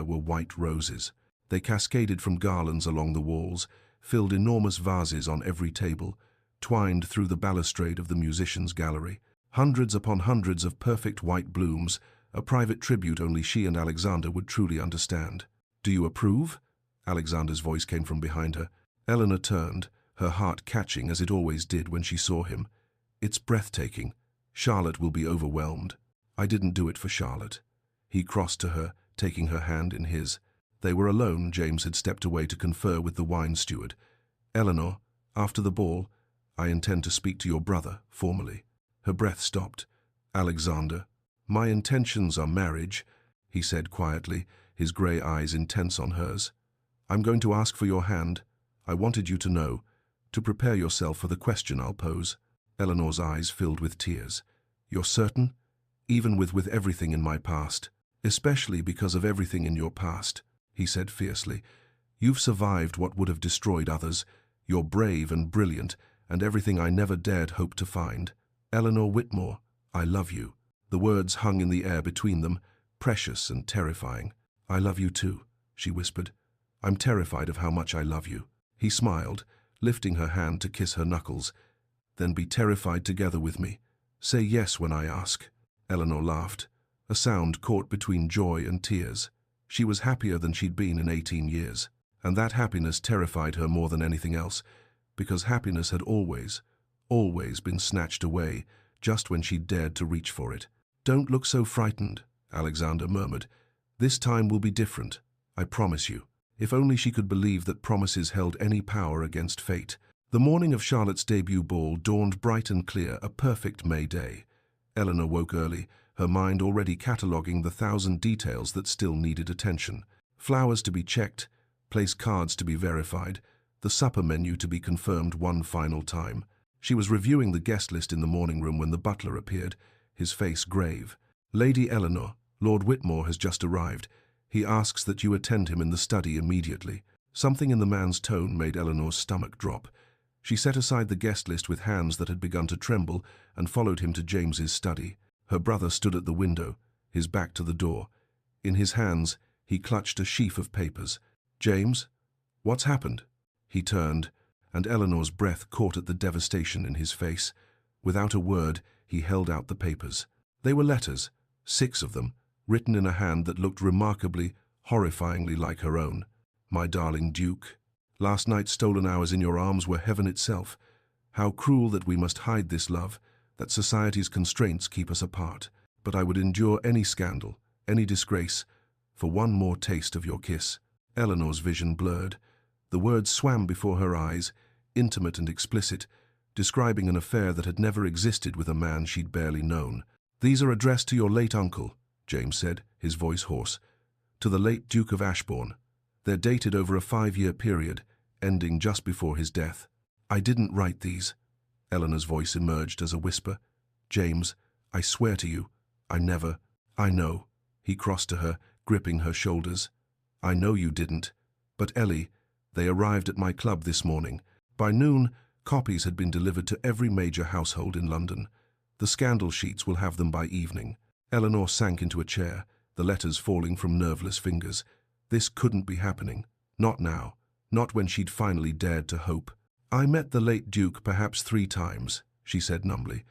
were white roses. They cascaded from garlands along the walls, filled enormous vases on every table, twined through the balustrade of the musicians' gallery. Hundreds upon hundreds of perfect white blooms, a private tribute only she and Alexander would truly understand. "Do you approve?" Alexander's voice came from behind her. Eleanor turned, her heart catching as it always did when she saw him. "It's breathtaking. Charlotte will be overwhelmed." "I didn't do it for Charlotte." He crossed to her, taking her hand in his. They were alone. James had stepped away to confer with the wine steward. "Eleanor, after the ball, I intend to speak to your brother, formally." Her breath stopped. "Alexander, my intentions are marriage," he said quietly, his grey eyes intense on hers. "I'm going to ask for your hand. I wanted you to know, to prepare yourself for the question I'll pose." Eleanor's eyes filled with tears. "You're certain? Even with everything in my past?" "Especially because of everything in your past," he said fiercely. "You've survived what would have destroyed others. You're brave and brilliant, and everything I never dared hope to find. Eleanor Whitmore, I love you." The words hung in the air between them, precious and terrifying. "I love you too," she whispered. "I'm terrified of how much I love you." He smiled, lifting her hand to kiss her knuckles. "Then be terrified together with me. Say yes when I ask." Eleanor laughed, a sound caught between joy and tears. She was happier than she'd been in 18 years, and that happiness terrified her more than anything else, because happiness had always been snatched away just when she dared to reach for it. "Don't look so frightened," Alexander murmured. "This time will be different, I promise you." If only she could believe that promises held any power against fate. The morning of Charlotte's debut ball dawned bright and clear, a perfect May day. Eleanor woke early, her mind already cataloguing the 1,000 details that still needed attention. Flowers to be checked, place cards to be verified, the supper menu to be confirmed one final time. She was reviewing the guest list in the morning room when the butler appeared, his face grave. "Lady Eleanor, Lord Whitmore has just arrived. He asks that you attend him in the study immediately." Something in the man's tone made Eleanor's stomach drop. She set aside the guest list with hands that had begun to tremble and followed him to James's study. Her brother stood at the window, his back to the door. In his hands, he clutched a sheaf of papers. "James, what's happened?" He turned, and Eleanor's breath caught at the devastation in his face. Without a word, he held out the papers. They were letters, 6 of them, written in a hand that looked remarkably, horrifyingly like her own. "My darling Duke, last night's stolen hours in your arms were heaven itself. How cruel that we must hide this love, that society's constraints keep us apart. But I would endure any scandal, any disgrace, for one more taste of your kiss." Eleanor's vision blurred. The words swam before her eyes, intimate and explicit, describing an affair that had never existed with a man she'd barely known. "These are addressed to your late uncle," James said, his voice hoarse. "To the late Duke of Ashbourne. They're dated over a 5-year period, ending just before his death." "I didn't write these." Eleanor's voice emerged as a whisper. "James, I swear to you, I never—" "I know." He crossed to her, gripping her shoulders. "I know you didn't. But Ellie, they arrived at my club this morning. By noon, copies had been delivered to every major household in London. The scandal sheets will have them by evening." Eleanor sank into a chair, the letters falling from nerveless fingers. This couldn't be happening. Not now. Not when she'd finally dared to hope. "I met the late Duke perhaps 3 times, she said numbly.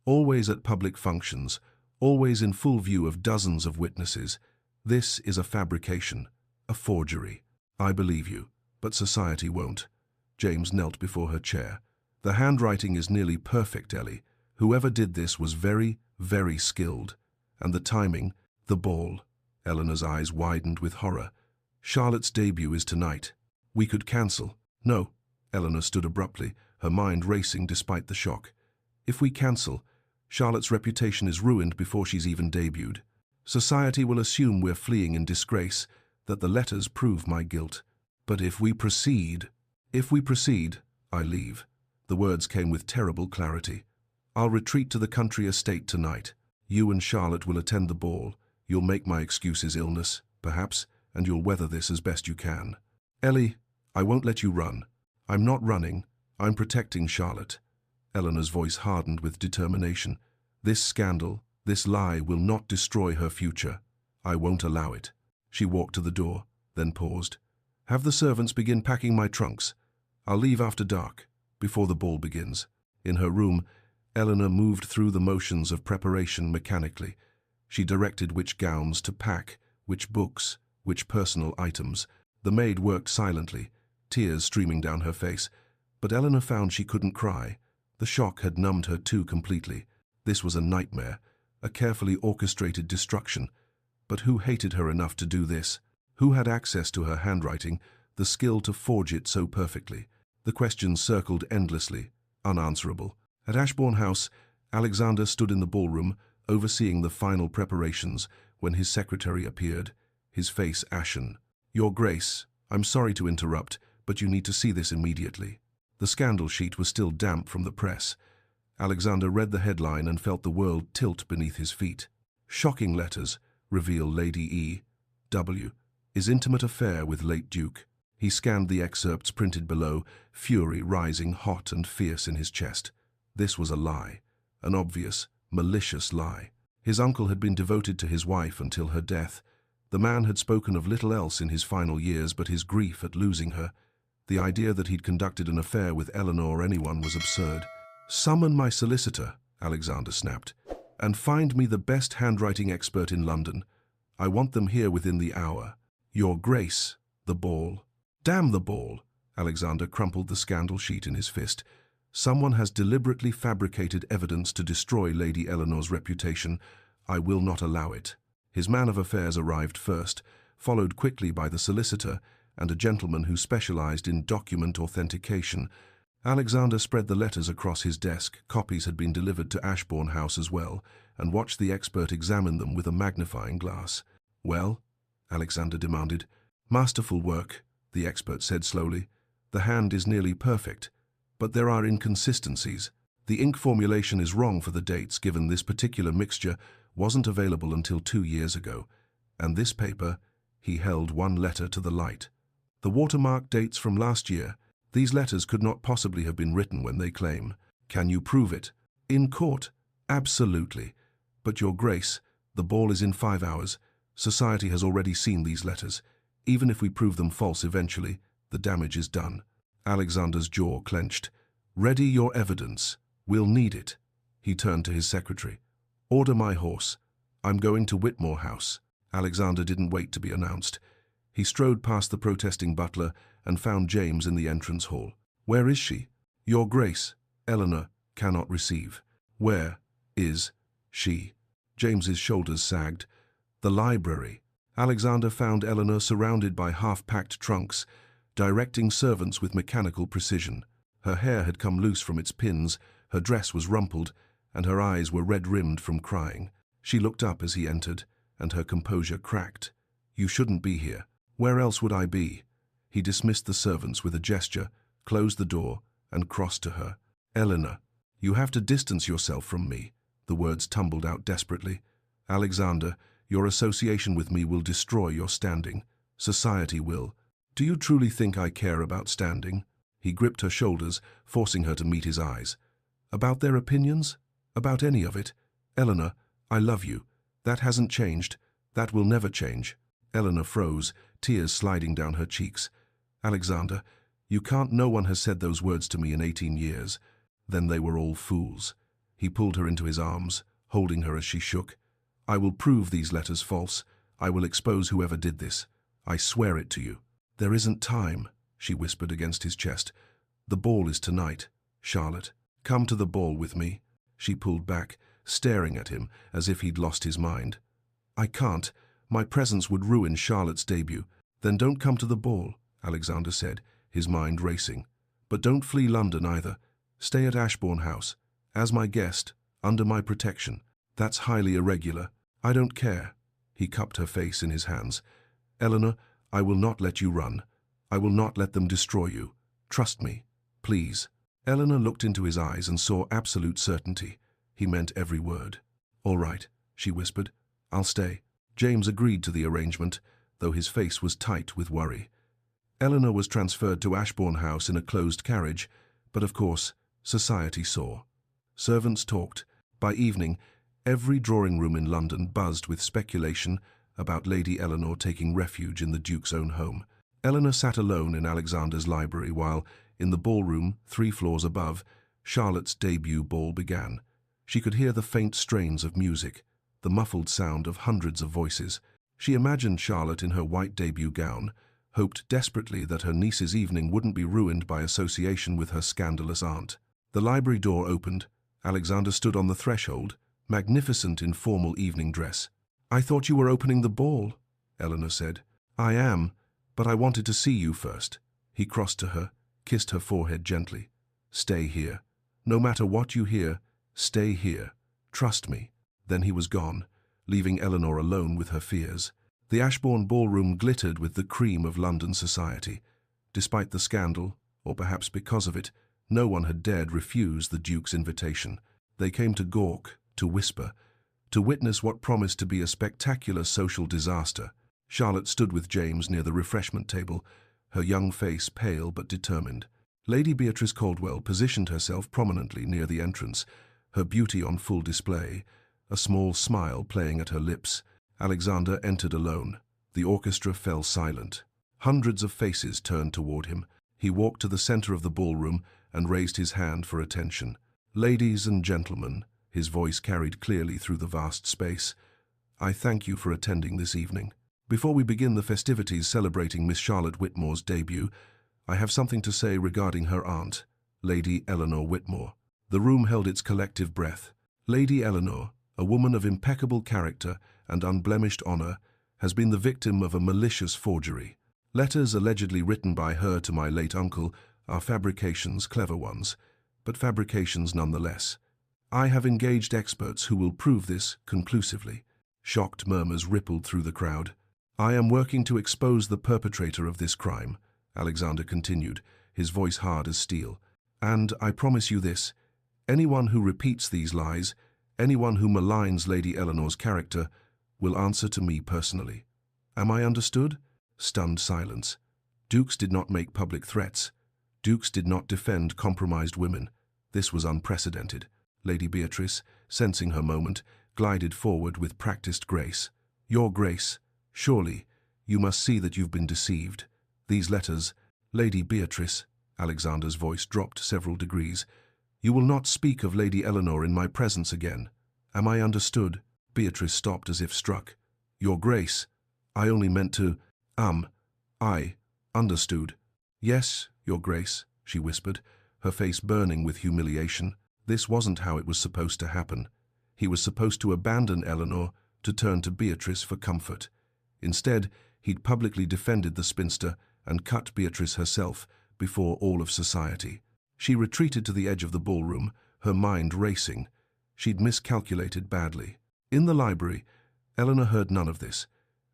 "Always at public functions, always in full view of dozens of witnesses. This is a fabrication, a forgery. I believe you, but society won't." James knelt before her chair. "The handwriting is nearly perfect, Ellie. Whoever did this was very, very skilled. And the timing, the ball. Eleanor's eyes widened with horror. Charlotte's debut is tonight. We could cancel. No. Eleanor stood abruptly, her mind racing despite the shock. If we cancel, Charlotte's reputation is ruined before she's even debuted. Society will assume we're fleeing in disgrace, that the letters prove my guilt. But if we proceed, I leave. The words came with terrible clarity. I'll retreat to the country estate tonight. You and Charlotte will attend the ball. You'll make my excuses illness, perhaps, and you'll weather this as best you can. Ellie, I won't let you run. I'm not running. I'm protecting Charlotte. Eleanor's voice hardened with determination. This scandal, this lie will not destroy her future. I won't allow it. She walked to the door, then paused. Have the servants begin packing my trunks. I'll leave after dark, before the ball begins. In her room, Eleanor moved through the motions of preparation mechanically. She directed which gowns to pack, which books, which personal items. The maid worked silently, tears streaming down her face. But Eleanor found she couldn't cry. The shock had numbed her too completely. This was a nightmare, a carefully orchestrated destruction. But who hated her enough to do this? Who had access to her handwriting, the skill to forge it so perfectly? The questions circled endlessly, unanswerable. At Ashbourne House, Alexander stood in the ballroom, overseeing the final preparations, when his secretary appeared, his face ashen. Your Grace, I'm sorry to interrupt, but you need to see this immediately. The scandal sheet was still damp from the press. Alexander read the headline and felt the world tilt beneath his feet. Shocking letters reveal Lady E. W. is intimate affair with late Duke. He scanned the excerpts printed below, fury rising hot and fierce in his chest. This was a lie, an obvious, malicious lie. His uncle had been devoted to his wife until her death. The man had spoken of little else in his final years but his grief at losing her. The idea that he'd conducted an affair with Eleanor or anyone was absurd. Summon my solicitor, Alexander snapped, and find me the best handwriting expert in London. I want them here within the hour. Your Grace, the ball. Damn the ball! Alexander crumpled the scandal sheet in his fist. Someone has deliberately fabricated evidence to destroy Lady Eleanor's reputation. I will not allow it. His man of affairs arrived first, followed quickly by the solicitor and a gentleman who specialized in document authentication. Alexander spread the letters across his desk. Copies had been delivered to Ashbourne House as well, and watched the expert examine them with a magnifying glass. Well? Alexander demanded. Masterful work, the expert said slowly. The hand is nearly perfect, but there are inconsistencies. The ink formulation is wrong for the dates, given this particular mixture wasn't available until 2 years ago. And this paper, he held one letter to the light. The watermark dates from last year. These letters could not possibly have been written when they claim. Can you prove it? In court? Absolutely. But Your Grace, the ball is in 5 hours. Society has already seen these letters. Even if we prove them false eventually, the damage is done. Alexander's jaw clenched. Ready your evidence. We'll need it. He turned to his secretary. Order my horse. I'm going to Whitmore House. Alexander didn't wait to be announced. He strode past the protesting butler and found James in the entrance hall. Where is she? Your Grace, Eleanor cannot receive. Where is she? James's shoulders sagged. The library. Alexander found Eleanor surrounded by half-packed trunks, directing servants with mechanical precision. Her hair had come loose from its pins, her dress was rumpled, and her eyes were red-rimmed from crying. She looked up as he entered, and her composure cracked. You shouldn't be here. Where else would I be? He dismissed the servants with a gesture, closed the door, and crossed to her. Eleanor, you have to distance yourself from me. The words tumbled out desperately. Alexander, your association with me will destroy your standing. Society will. Do you truly think I care about standing? He gripped her shoulders, forcing her to meet his eyes. About their opinions? About any of it? Eleanor, I love you. That hasn't changed. That will never change. Eleanor froze, tears sliding down her cheeks. Alexander, you can't. No one has said those words to me in 18 years. Then they were all fools. He pulled her into his arms, holding her as she shook. I will prove these letters false. I will expose whoever did this. I swear it to you. There isn't time, she whispered against his chest. The ball is tonight. Charlotte, come to the ball with me. She pulled back, staring at him as if he'd lost his mind. "I can't. My presence would ruin Charlotte's debut." "Then don't come to the ball," Alexander said, his mind racing. "But don't flee London either. Stay at Ashbourne House, as my guest, under my protection." "That's highly irregular." "I don't care." He cupped her face in his hands. "Eleanor, I will not let you run. I will not let them destroy you. Trust me, please." Eleanor looked into his eyes and saw absolute certainty. He meant every word. "All right," she whispered. "I'll stay." James agreed to the arrangement, though his face was tight with worry. Eleanor was transferred to Ashbourne House in a closed carriage, but of course, society saw. Servants talked. By evening, every drawing room in London buzzed with speculation about Lady Eleanor taking refuge in the Duke's own home. Eleanor sat alone in Alexander's library while, in the ballroom, 3 floors above, Charlotte's debut ball began. She could hear the faint strains of music, the muffled sound of hundreds of voices. She imagined Charlotte in her white debut gown, hoped desperately that her niece's evening wouldn't be ruined by association with her scandalous aunt. The library door opened. Alexander stood on the threshold, magnificent in formal evening dress. "I thought you were opening the ball," Eleanor said. "I am, but I wanted to see you first." He crossed to her, kissed her forehead gently. "Stay here. No matter what you hear, stay here. Trust me." Then he was gone, leaving Eleanor alone with her fears. The Ashbourne ballroom glittered with the cream of London society. Despite the scandal, or perhaps because of it, no one had dared refuse the Duke's invitation. They came to gawk, to whisper, to witness what promised to be a spectacular social disaster. Charlotte stood with James near the refreshment table, her young face pale but determined. Lady Beatrice Caldwell positioned herself prominently near the entrance, her beauty on full display, a small smile playing at her lips. Alexander entered alone. The orchestra fell silent. Hundreds of faces turned toward him. He walked to the center of the ballroom and raised his hand for attention. "Ladies and gentlemen," his voice carried clearly through the vast space, "I thank you for attending this evening. Before we begin the festivities celebrating Miss Charlotte Whitmore's debut, I have something to say regarding her aunt, Lady Eleanor Whitmore." The room held its collective breath. Lady Eleanor, a woman of impeccable character and unblemished honor, has been the victim of a malicious forgery. Letters allegedly written by her to my late uncle are fabrications, clever ones, but fabrications nonetheless. I have engaged experts who will prove this conclusively. Shocked murmurs rippled through the crowd. "I am working to expose the perpetrator of this crime," Alexander continued, his voice hard as steel. "And I promise you this, anyone who repeats these lies, anyone who maligns Lady Eleanor's character, will answer to me personally. Am I understood?" Stunned silence. Dukes did not make public threats. Dukes did not defend compromised women. This was unprecedented. Lady Beatrice, sensing her moment, glided forward with practiced grace. "Your Grace, surely, you must see that you've been deceived. These letters—" "Lady Beatrice," Alexander's voice dropped several degrees, "you will not speak of Lady Eleanor in my presence again. Am I understood?" Beatrice stopped as if struck. "Your Grace, I only meant to—" I understood." "Yes, Your Grace," she whispered, her face burning with humiliation. This wasn't how it was supposed to happen. He was supposed to abandon Eleanor, to turn to Beatrice for comfort. Instead, he'd publicly defended the spinster and cut Beatrice herself before all of society. She retreated to the edge of the ballroom, her mind racing. She'd miscalculated badly. In the library, Eleanor heard none of this.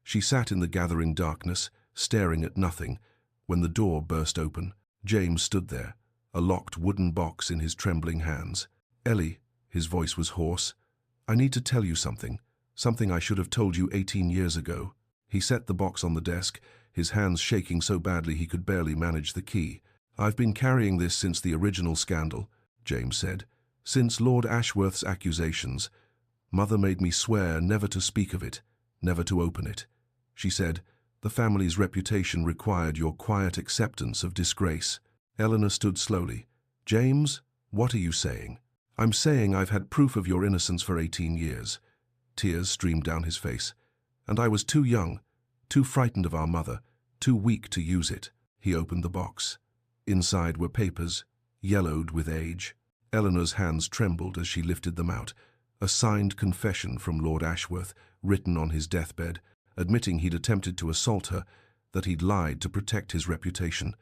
She sat in the gathering darkness, staring at nothing, when the door burst open. James stood there, a locked wooden box in his trembling hands. "Ellie," his voice was hoarse, "I need to tell you something I should have told you 18 years ago." He set the box on the desk, his hands shaking so badly he could barely manage the key. "I've been carrying this since the original scandal," James said. "Since Lord Ashworth's accusations. Mother made me swear never to speak of it, never to open it. She said, the family's reputation required your quiet acceptance of disgrace." Eleanor stood slowly. "James, what are you saying?" "I'm saying I've had proof of your innocence for 18 years. Tears streamed down his face. "And I was too young, too frightened of our mother, too weak to use it." He opened the box. Inside were papers, yellowed with age. Eleanor's hands trembled as she lifted them out. A signed confession from Lord Ashworth, written on his deathbed, admitting he'd attempted to assault her, that he'd lied to protect his reputation.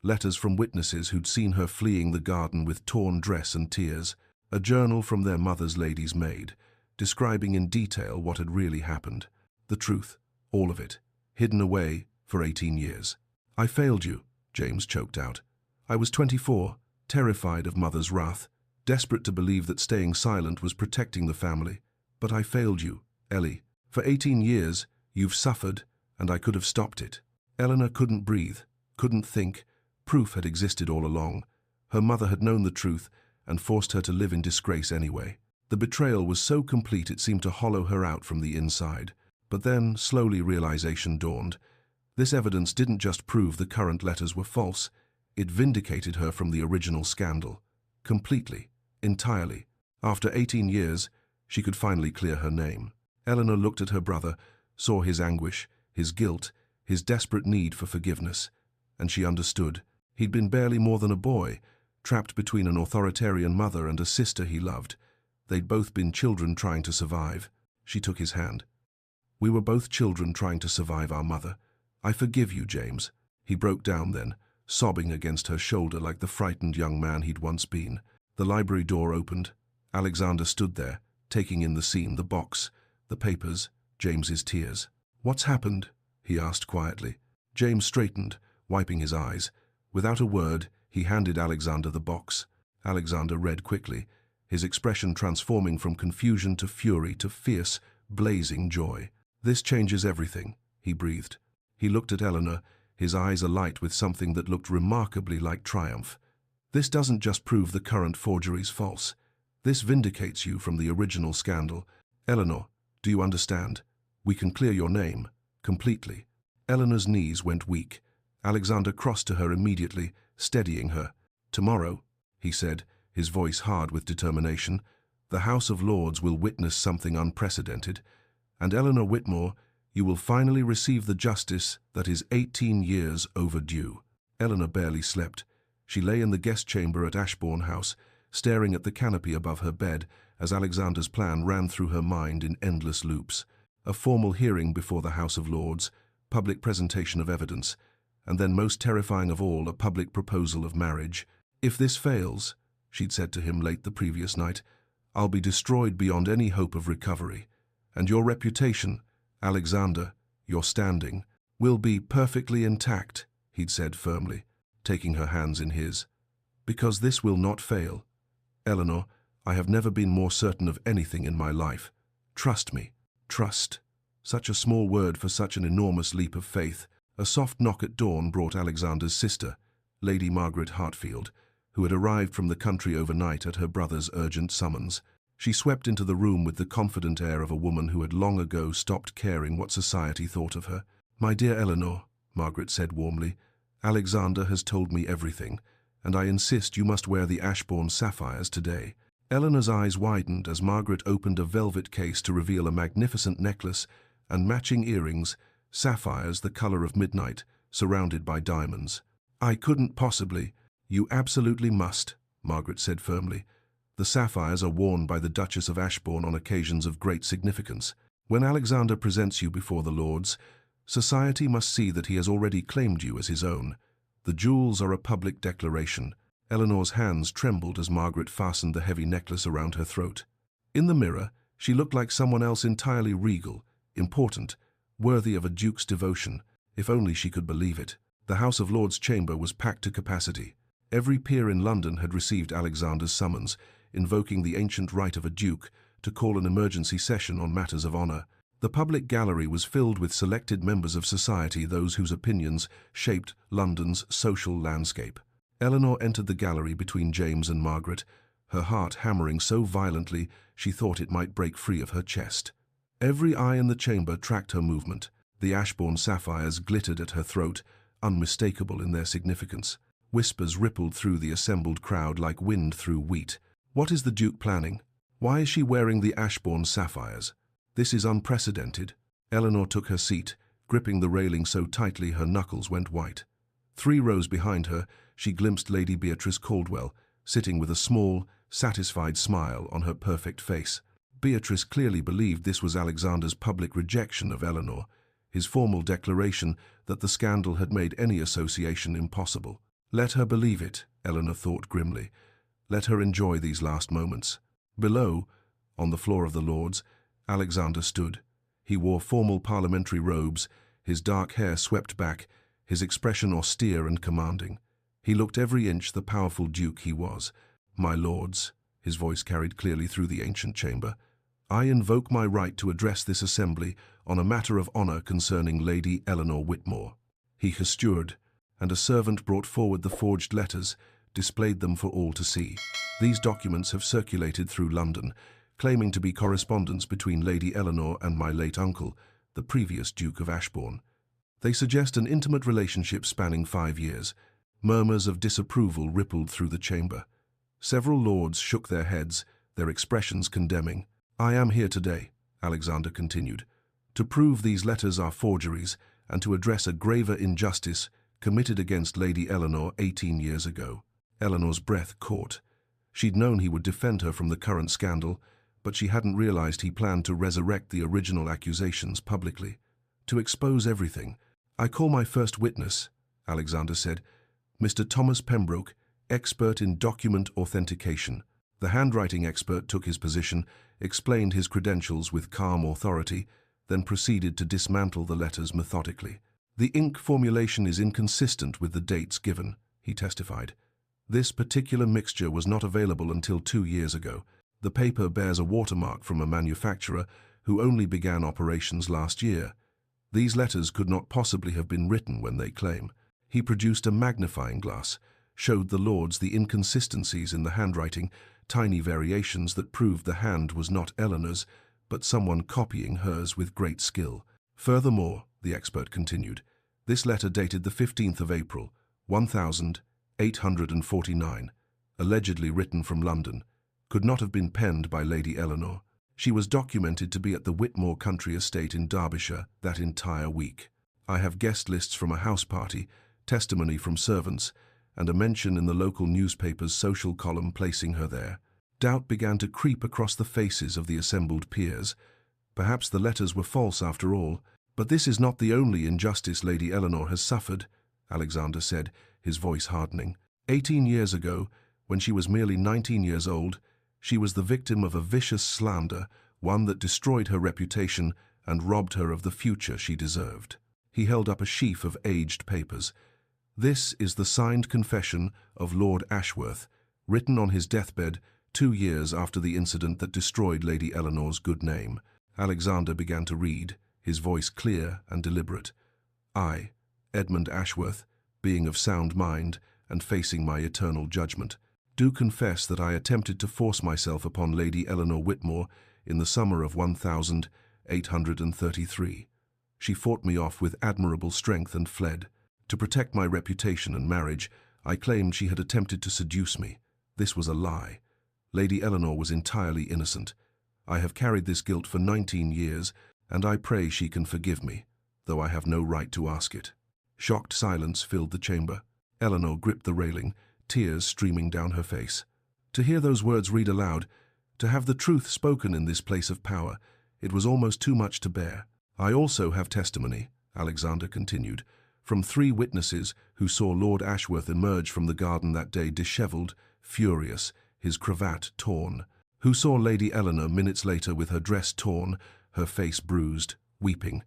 Letters from witnesses who'd seen her fleeing the garden with torn dress and tears. A journal from their mother's lady's maid, describing in detail what had really happened. The truth, all of it, hidden away for 18 years. "I failed you," James choked out. "I was 24, terrified of Mother's wrath, desperate to believe that staying silent was protecting the family. But I failed you, Ellie. For 18 years, you've suffered, and I could have stopped it." Eleanor couldn't breathe, couldn't think. Proof had existed all along. Her mother had known the truth and forced her to live in disgrace anyway. The betrayal was so complete it seemed to hollow her out from the inside. But then, slowly, realization dawned. This evidence didn't just prove the current letters were false, it vindicated her from the original scandal. Completely, entirely. After 18 years, she could finally clear her name. Eleanor looked at her brother, saw his anguish, his guilt, his desperate need for forgiveness, and she understood. He'd been barely more than a boy, trapped between an authoritarian mother and a sister he loved. They'd both been children trying to survive. She took his hand. "We were both children trying to survive our mother. I forgive you, James." He broke down then, sobbing against her shoulder like the frightened young man he'd once been. The library door opened. Alexander stood there, taking in the scene, the box, the papers, James's tears. "What's happened?" he asked quietly. James straightened, wiping his eyes. Without a word, he handed Alexander the box. Alexander read quickly, his expression transforming from confusion to fury to fierce, blazing joy. "This changes everything," he breathed. He looked at Eleanor, his eyes alight with something that looked remarkably like triumph. "This doesn't just prove the current forgery's false. This vindicates you from the original scandal. Eleanor, do you understand? We can clear your name, completely." Eleanor's knees went weak. Alexander crossed to her immediately, steadying her. "Tomorrow," he said, his voice hard with determination, "the House of Lords will witness something unprecedented. And Eleanor Whitmore, you will finally receive the justice that is 18 years overdue." Eleanor barely slept. She lay in the guest chamber at Ashbourne House, staring at the canopy above her bed as Alexander's plan ran through her mind in endless loops. A formal hearing before the House of Lords, public presentation of evidence, and then most terrifying of all, a public proposal of marriage. "If this fails," she'd said to him late the previous night, "I'll be destroyed beyond any hope of recovery. And your reputation, Alexander, your standing, will be perfectly intact," he'd said firmly, taking her hands in his. "Because this will not fail. Eleanor, I have never been more certain of anything in my life. Trust me." Trust. Such a small word for such an enormous leap of faith. A soft knock at dawn brought Alexander's sister, Lady Margaret Hartfield, who had arrived from the country overnight at her brother's urgent summons. She swept into the room with the confident air of a woman who had long ago stopped caring what society thought of her. "My dear Eleanor," Margaret said warmly, "Alexander has told me everything, and I insist you must wear the Ashbourne sapphires today." Eleanor's eyes widened as Margaret opened a velvet case to reveal a magnificent necklace and matching earrings, sapphires the color of midnight, surrounded by diamonds. "I couldn't possibly." "You absolutely must," Margaret said firmly. "The sapphires are worn by the Duchess of Ashbourne on occasions of great significance. When Alexander presents you before the Lords, society must see that he has already claimed you as his own. The jewels are a public declaration." Eleanor's hands trembled as Margaret fastened the heavy necklace around her throat. In the mirror, she looked like someone else entirely regal, important, worthy of a duke's devotion, if only she could believe it. The House of Lords chamber was packed to capacity. Every peer in London had received Alexander's summons, invoking the ancient right of a duke to call an emergency session on matters of honor. The public gallery was filled with selected members of society, those whose opinions shaped London's social landscape. Eleanor entered the gallery between James and Margaret, her heart hammering so violently she thought it might break free of her chest. Every eye in the chamber tracked her movement. The Ashbourne sapphires glittered at her throat, unmistakable in their significance. Whispers rippled through the assembled crowd like wind through wheat. "What is the Duke planning? Why is she wearing the Ashbourne sapphires? This is unprecedented." Eleanor took her seat, gripping the railing so tightly her knuckles went white. 3 rows behind her, she glimpsed Lady Beatrice Caldwell, sitting with a small, satisfied smile on her perfect face. Beatrice clearly believed this was Alexander's public rejection of Eleanor, his formal declaration that the scandal had made any association impossible. Let her believe it, Eleanor thought grimly. Let her enjoy these last moments. Below, on the floor of the Lords, Alexander stood. He wore formal parliamentary robes, his dark hair swept back, his expression austere and commanding. He looked every inch the powerful duke he was. "My lords," his voice carried clearly through the ancient chamber, "I invoke my right to address this assembly on a matter of honor concerning Lady Eleanor Whitmore." He gestured, and a servant brought forward the forged letters, displayed them for all to see. These documents have circulated through London, claiming to be correspondence between Lady Eleanor and my late uncle, the previous Duke of Ashbourne. They suggest an intimate relationship spanning 5 years. Murmurs of disapproval rippled through the chamber. Several lords shook their heads, their expressions condemning. "I am here today," Alexander continued, "to prove these letters are forgeries and to address a graver injustice committed against Lady Eleanor 18 years ago." Eleanor's breath caught. She'd known he would defend her from the current scandal, but she hadn't realized he planned to resurrect the original accusations publicly, to expose everything. "I call my first witness," Alexander said, "Mr. Thomas Pembroke, expert in document authentication." The handwriting expert took his position, explained his credentials with calm authority, then proceeded to dismantle the letters methodically. "The ink formulation is inconsistent with the dates given," he testified. "This particular mixture was not available until 2 years ago. The paper bears a watermark from a manufacturer who only began operations last year. These letters could not possibly have been written when they claim." He produced a magnifying glass, showed the lords the inconsistencies in the handwriting, tiny variations that proved the hand was not Eleanor's, but someone copying hers with great skill. "Furthermore," the expert continued, "this letter dated the 15th of April, 1849, allegedly written from London, could not have been penned by Lady Eleanor. She was documented to be at the Whitmore country estate in Derbyshire that entire week. I have guest lists from a house party, testimony from servants, and a mention in the local newspaper's social column placing her there." Doubt began to creep across the faces of the assembled peers. Perhaps the letters were false after all. "But this is not the only injustice Lady Eleanor has suffered," Alexander said, his voice hardening. 18 years ago, when she was merely 19 years old, she was the victim of a vicious slander, one that destroyed her reputation and robbed her of the future she deserved. He held up a sheaf of aged papers. "This is the signed confession of Lord Ashworth, written on his deathbed 2 years after the incident that destroyed Lady Eleanor's good name." Alexander began to read, his voice clear and deliberate. "I, Edmund Ashworth, being of sound mind and facing my eternal judgment, do confess that I attempted to force myself upon Lady Eleanor Whitmore in the summer of 1833. She fought me off with admirable strength and fled. To protect my reputation and marriage, I claimed she had attempted to seduce me. This was a lie. Lady Eleanor was entirely innocent. I have carried this guilt for 19 years, and I pray she can forgive me, though I have no right to ask it." Shocked silence filled the chamber. Eleanor gripped the railing, tears streaming down her face. To hear those words read aloud, to have the truth spoken in this place of power, it was almost too much to bear. "I also have testimony," Alexander continued, "from 3 witnesses who saw Lord Ashworth emerge from the garden that day dishevelled, furious, his cravat torn, who saw Lady Eleanor minutes later with her dress torn, her face bruised, weeping,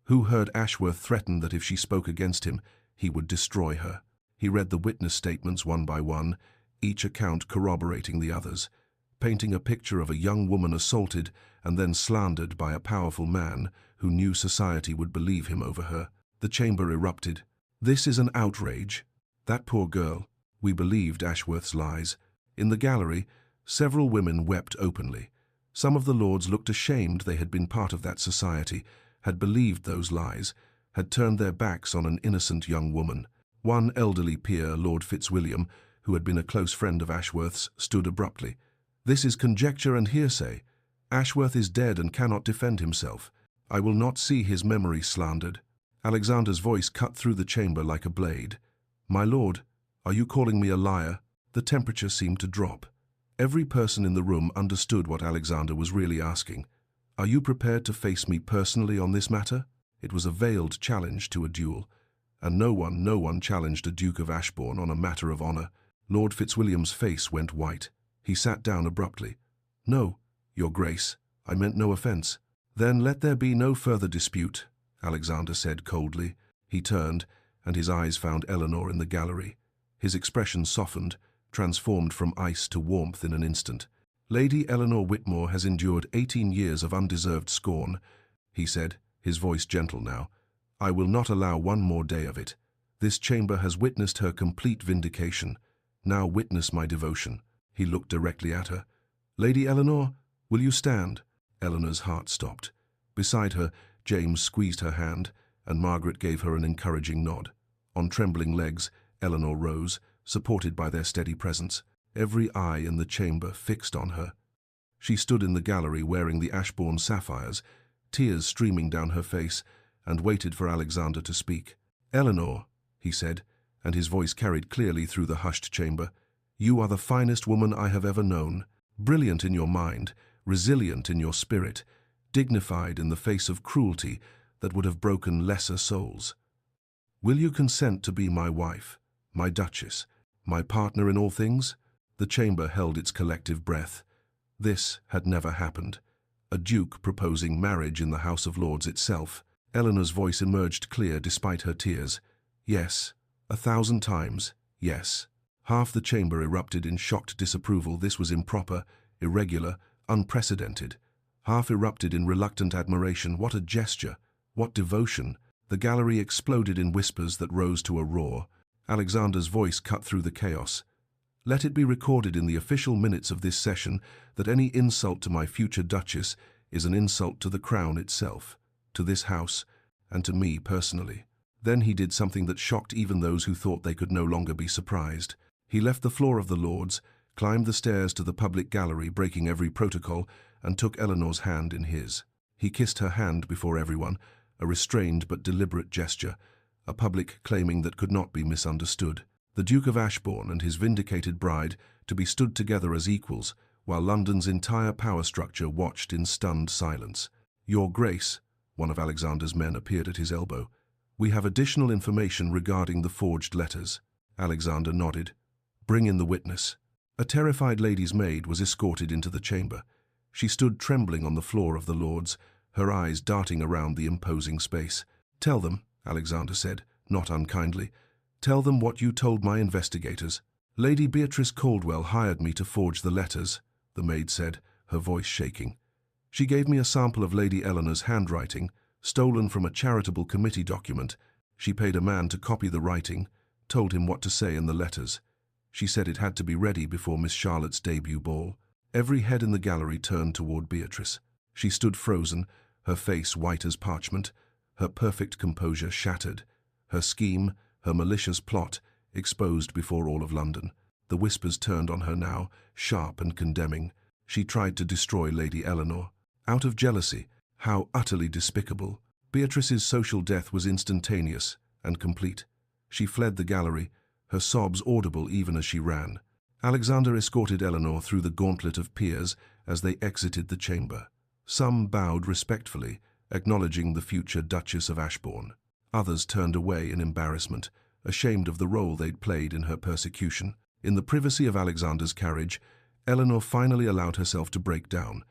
who heard Ashworth threaten that if she spoke against him, he would destroy her." He read the witness statements one by one, each account corroborating the others, painting a picture of a young woman assaulted and then slandered by a powerful man who knew society would believe him over her. The chamber erupted. "This is an outrage. That poor girl. We believed Ashworth's lies." In the gallery, several women wept openly. Some of the lords looked ashamed they had been part of that society, had believed those lies, had turned their backs on an innocent young woman. One elderly peer, Lord Fitzwilliam, who had been a close friend of Ashworth's, stood abruptly. "This is conjecture and hearsay. Ashworth is dead and cannot defend himself. I will not see his memory slandered." Alexander's voice cut through the chamber like a blade. "My lord, are you calling me a liar?" The temperature seemed to drop. Every person in the room understood what Alexander was really asking. Are you prepared to face me personally on this matter? It was a veiled challenge to a duel, and no one challenged a Duke of Ashbourne on a matter of honor. Lord Fitzwilliam's face went white. He sat down abruptly. No, Your Grace, I meant no offense. Then let there be no further dispute, Alexander said coldly. He turned, and his eyes found Eleanor in the gallery. His expression softened, transformed from ice to warmth in an instant. Lady Eleanor Whitmore has endured 18 years of undeserved scorn, he said, his voice gentle now. I will not allow one more day of it. This chamber has witnessed her complete vindication. Now witness my devotion. He looked directly at her. Lady Eleanor, will you stand? Eleanor's heart stopped. Beside her, James squeezed her hand, and Margaret gave her an encouraging nod. On trembling legs, Eleanor rose, supported by their steady presence, every eye in the chamber fixed on her. She stood in the gallery wearing the Ashbourne sapphires, tears streaming down her face, and waited for Alexander to speak. Eleanor, he said, and his voice carried clearly through the hushed chamber, you are the finest woman I have ever known, brilliant in your mind, resilient in your spirit, dignified in the face of cruelty that would have broken lesser souls. Will you consent to be my wife, my Duchess, my partner in all things? The chamber held its collective breath. This had never happened. A duke proposing marriage in the House of Lords itself. Eleanor's voice emerged clear despite her tears. Yes, 1,000 times, yes. Half the chamber erupted in shocked disapproval. This was improper, irregular, unprecedented. Half erupted in reluctant admiration. What a gesture! What devotion! The gallery exploded in whispers that rose to a roar. Alexander's voice cut through the chaos. Let it be recorded in the official minutes of this session that any insult to my future Duchess is an insult to the crown itself, to this house, and to me personally. Then he did something that shocked even those who thought they could no longer be surprised. He left the floor of the Lords, climbed the stairs to the public gallery, breaking every protocol, and took Eleanor's hand in his. He kissed her hand before everyone, a restrained but deliberate gesture, a public claiming that could not be misunderstood. The Duke of Ashbourne and his vindicated bride to be stood together as equals, while London's entire power structure watched in stunned silence. Your Grace, one of Alexander's men appeared at his elbow. We have additional information regarding the forged letters. Alexander nodded. Bring in the witness. A terrified lady's maid was escorted into the chamber. She stood trembling on the floor of the Lords, her eyes darting around the imposing space. Tell them, Alexander said, not unkindly. Tell them what you told my investigators. Lady Beatrice Caldwell hired me to forge the letters, the maid said, her voice shaking. She gave me a sample of Lady Eleanor's handwriting, stolen from a charitable committee document. She paid a man to copy the writing, told him what to say in the letters. She said it had to be ready before Miss Charlotte's debut ball. Every head in the gallery turned toward Beatrice. She stood frozen, her face white as parchment, her perfect composure shattered, her scheme, her malicious plot, exposed before all of London. The whispers turned on her now, sharp and condemning. She tried to destroy Lady Eleanor. Out of jealousy. How utterly despicable. Beatrice's social death was instantaneous and complete. She fled the gallery, her sobs audible even as she ran. Alexander escorted Eleanor through the gauntlet of peers as they exited the chamber. Some bowed respectfully, acknowledging the future Duchess of Ashbourne. Others turned away in embarrassment, ashamed of the role they'd played in her persecution. In the privacy of Alexander's carriage, Eleanor finally allowed herself to break down.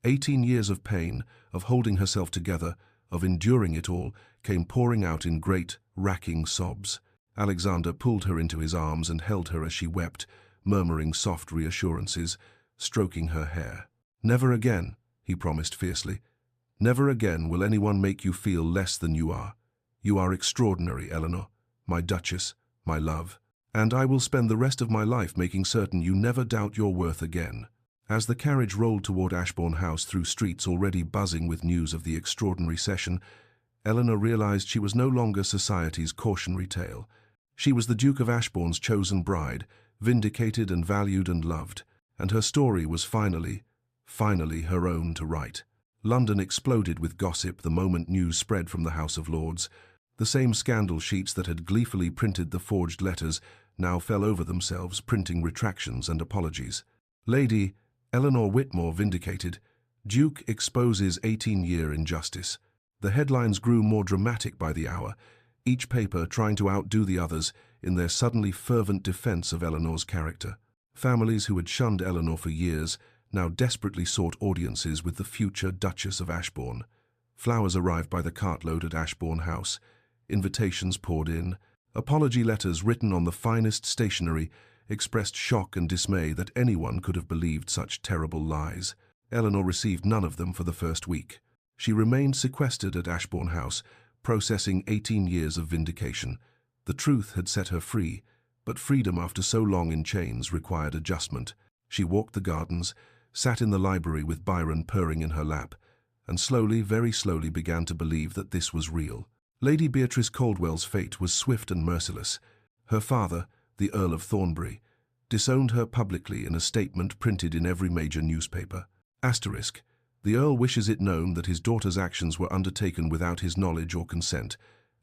18 years of pain, of holding herself together, of enduring it all, came pouring out in great, racking sobs. Alexander pulled her into his arms and held her as she wept, murmuring soft reassurances, stroking her hair. Never again, he promised fiercely. Never again will anyone make you feel less than you are. You are extraordinary, Eleanor, my Duchess, my love, and I will spend the rest of my life making certain you never doubt your worth again. As the carriage rolled toward Ashbourne House through streets already buzzing with news of the extraordinary session, Eleanor realized she was no longer society's cautionary tale. She was the Duke of Ashbourne's chosen bride, vindicated and valued and loved, and her story was finally her own to write. London exploded with gossip the moment news spread from the House of Lords. The same scandal sheets that had gleefully printed the forged letters now fell over themselves, printing retractions and apologies. Lady Eleanor Whitmore vindicated. Duke exposes 18-year injustice. The headlines grew more dramatic by the hour, each paper trying to outdo the others in their suddenly fervent defense of Eleanor's character. Families who had shunned Eleanor for years now desperately sought audiences with the future Duchess of Ashbourne. Flowers arrived by the cartload at Ashbourne House. Invitations poured in. Apology letters written on the finest stationery expressed shock and dismay that anyone could have believed such terrible lies. Eleanor received none of them for the first week. She remained sequestered at Ashbourne House, processing 18 years of vindication. The truth had set her free, but freedom after so long in chains required adjustment. She walked the gardens, sat in the library with Byron purring in her lap, and slowly, very slowly began to believe that this was real. Lady Beatrice Caldwell's fate was swift and merciless. Her father, the Earl of Thornbury, disowned her publicly in a statement printed in every major newspaper. Asterisk. The Earl wishes it known that his daughter's actions were undertaken without his knowledge or consent,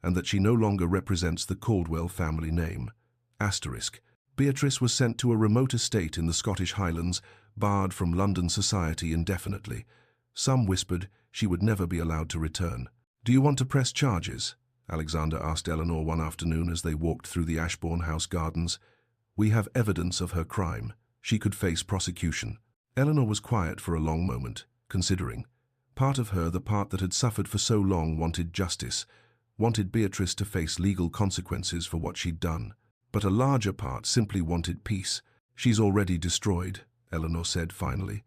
and that she no longer represents the Caldwell family name. Asterisk. Beatrice was sent to a remote estate in the Scottish Highlands, barred from London society indefinitely. Some whispered she would never be allowed to return. "Do you want to press charges?" Alexander asked Eleanor one afternoon as they walked through the Ashbourne House gardens. "We have evidence of her crime. She could face prosecution." Eleanor was quiet for a long moment, considering. Part of her, the part that had suffered for so long, wanted justice, wanted Beatrice to face legal consequences for what she'd done. But a larger part simply wanted peace. "She's already destroyed," Eleanor said finally.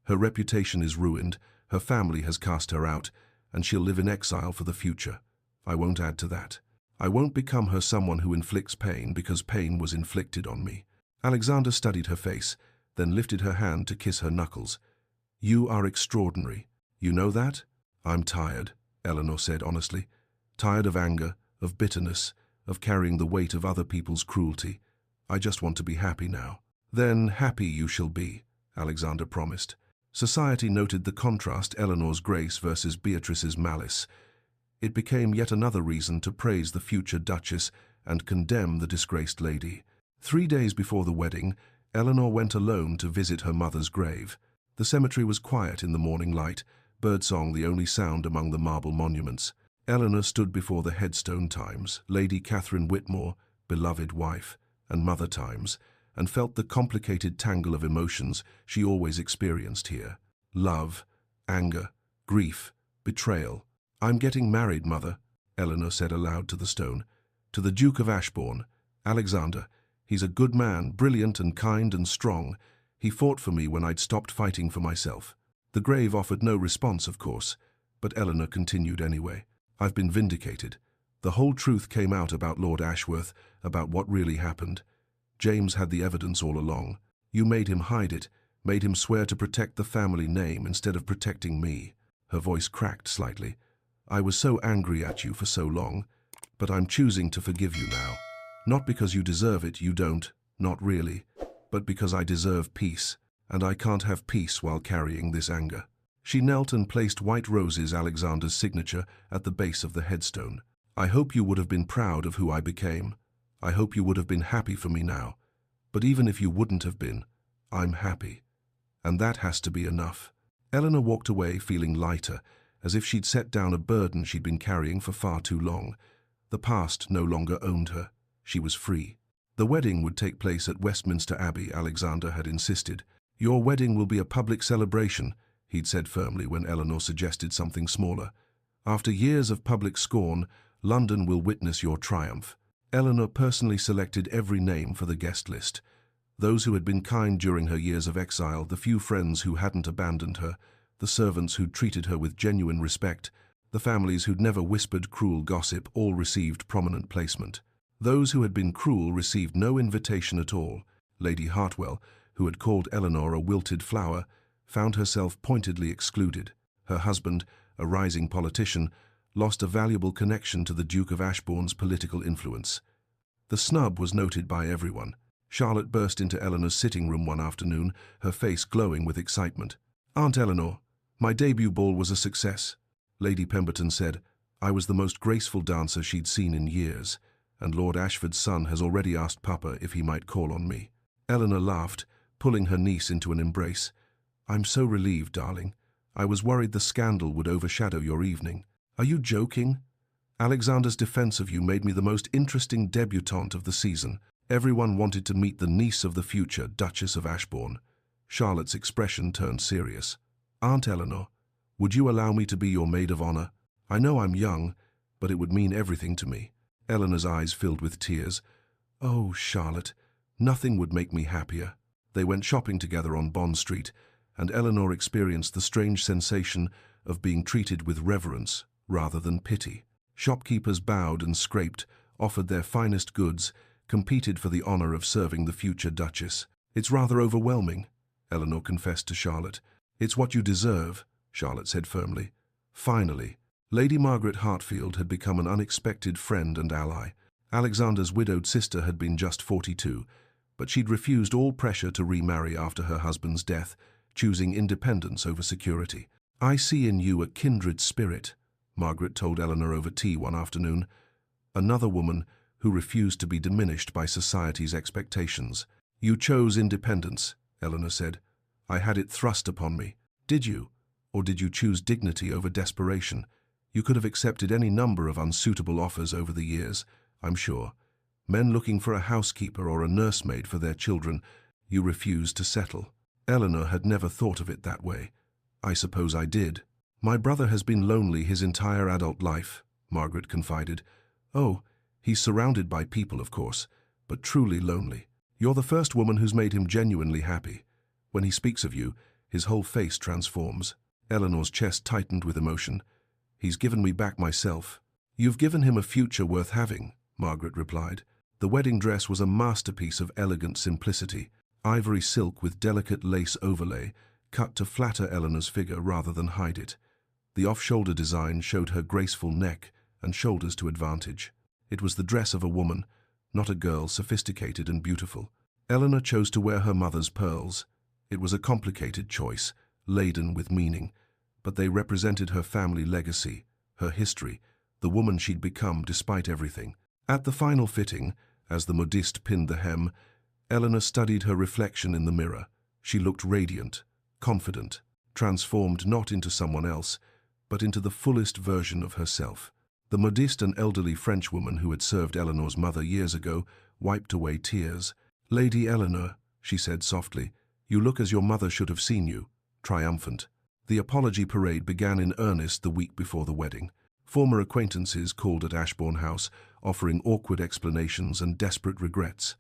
"Her reputation is ruined, her family has cast her out, and she'll live in exile for the future. I won't add to that. I won't become her someone who inflicts pain because pain was inflicted on me." Alexander studied her face, then lifted her hand to kiss her knuckles. "You are extraordinary. You know that?" "I'm tired," Eleanor said honestly. "Tired of anger, of bitterness, of carrying the weight of other people's cruelty. I just want to be happy now." "Then happy you shall be," Alexander promised. Society noted the contrast, Eleanor's grace versus Beatrice's malice. It became yet another reason to praise the future Duchess and condemn the disgraced lady. 3 days before the wedding, Eleanor went alone to visit her mother's grave. The cemetery was quiet in the morning light, birdsong the only sound among the marble monuments. Eleanor stood before the headstone times, Lady Catherine Whitmore, beloved wife, and mother times, and felt the complicated tangle of emotions she always experienced here. Love, anger, grief, betrayal. "I'm getting married, Mother," Eleanor said aloud to the stone. "To the Duke of Ashbourne, Alexander. He's a good man, brilliant and kind and strong. He fought for me when I'd stopped fighting for myself." The grave offered no response, of course, but Eleanor continued anyway. "I've been vindicated. The whole truth came out about Lord Ashworth, about what really happened. James had the evidence all along. You made him hide it, made him swear to protect the family name instead of protecting me." Her voice cracked slightly. "I was so angry at you for so long, but I'm choosing to forgive you now. Not because you deserve it, you don't, not really, but because I deserve peace, and I can't have peace while carrying this anger." She knelt and placed white roses, Alexander's signature, at the base of the headstone. "I hope you would have been proud of who I became. I hope you would have been happy for me now. But even if you wouldn't have been, I'm happy. And that has to be enough." Eleanor walked away feeling lighter, as if she'd set down a burden she'd been carrying for far too long. The past no longer owned her. She was free. The wedding would take place at Westminster Abbey, Alexander had insisted. "Your wedding will be a public celebration," he'd said firmly when Eleanor suggested something smaller. "After years of public scorn, London will witness your triumph." Eleanor personally selected every name for the guest list. Those who had been kind during her years of exile, the few friends who hadn't abandoned her, the servants who'd treated her with genuine respect, the families who'd never whispered cruel gossip, all received prominent placement. Those who had been cruel received no invitation at all. Lady Hartwell, who had called Eleanor a wilted flower, found herself pointedly excluded. Her husband, a rising politician, lost a valuable connection to the Duke of Ashbourne's political influence. The snub was noted by everyone. Charlotte burst into Eleanor's sitting room one afternoon, her face glowing with excitement. "Aunt Eleanor, my debut ball was a success." Lady Pemberton said, "I was the most graceful dancer she'd seen in years, and Lord Ashford's son has already asked Papa if he might call on me." Eleanor laughed, pulling her niece into an embrace. "I'm so relieved, darling. I was worried the scandal would overshadow your evening." "Are you joking? Alexander's defense of you made me the most interesting debutante of the season. Everyone wanted to meet the niece of the future Duchess of Ashbourne." Charlotte's expression turned serious. "Aunt Eleanor, would you allow me to be your maid of honor? I know I'm young, but it would mean everything to me." Eleanor's eyes filled with tears. "Oh, Charlotte, nothing would make me happier." They went shopping together on Bond Street, and Eleanor experienced the strange sensation of being treated with reverence rather than pity. Shopkeepers bowed and scraped, offered their finest goods, competed for the honor of serving the future Duchess. "It's rather overwhelming," Eleanor confessed to Charlotte. "It's what you deserve," Charlotte said firmly. Finally, Lady Margaret Hartfield had become an unexpected friend and ally. Alexander's widowed sister had been just 42, but she'd refused all pressure to remarry after her husband's death, choosing independence over security. "I see in you a kindred spirit," Margaret told Eleanor over tea one afternoon. Another woman who refused to be diminished by society's expectations. "You chose independence," Eleanor said. "I had it thrust upon me." "Did you? Or did you choose dignity over desperation? You could have accepted any number of unsuitable offers over the years, I'm sure. Men looking for a housekeeper or a nursemaid for their children, you refused to settle." Eleanor had never thought of it that way. "I suppose I did. My brother has been lonely his entire adult life," Margaret confided. "Oh, he's surrounded by people, of course, but truly lonely. You're the first woman who's made him genuinely happy. When he speaks of you, his whole face transforms." Eleanor's chest tightened with emotion. "He's given me back myself." "You've given him a future worth having," Margaret replied. The wedding dress was a masterpiece of elegant simplicity, ivory silk with delicate lace overlay, cut to flatter Eleanor's figure rather than hide it. The off-shoulder design showed her graceful neck and shoulders to advantage. It was the dress of a woman, not a girl, sophisticated and beautiful. Eleanor chose to wear her mother's pearls. It was a complicated choice, laden with meaning, but they represented her family legacy, her history, the woman she'd become despite everything. At the final fitting, as the modiste pinned the hem, Eleanor studied her reflection in the mirror. She looked radiant, confident, transformed not into someone else, but into the fullest version of herself. The modiste, an elderly Frenchwoman who had served Eleanor's mother years ago, wiped away tears. "Lady Eleanor," she said softly, "you look as your mother should have seen you, triumphant." The apology parade began in earnest the week before the wedding. Former acquaintances called at Ashbourne House, offering awkward explanations and desperate regrets.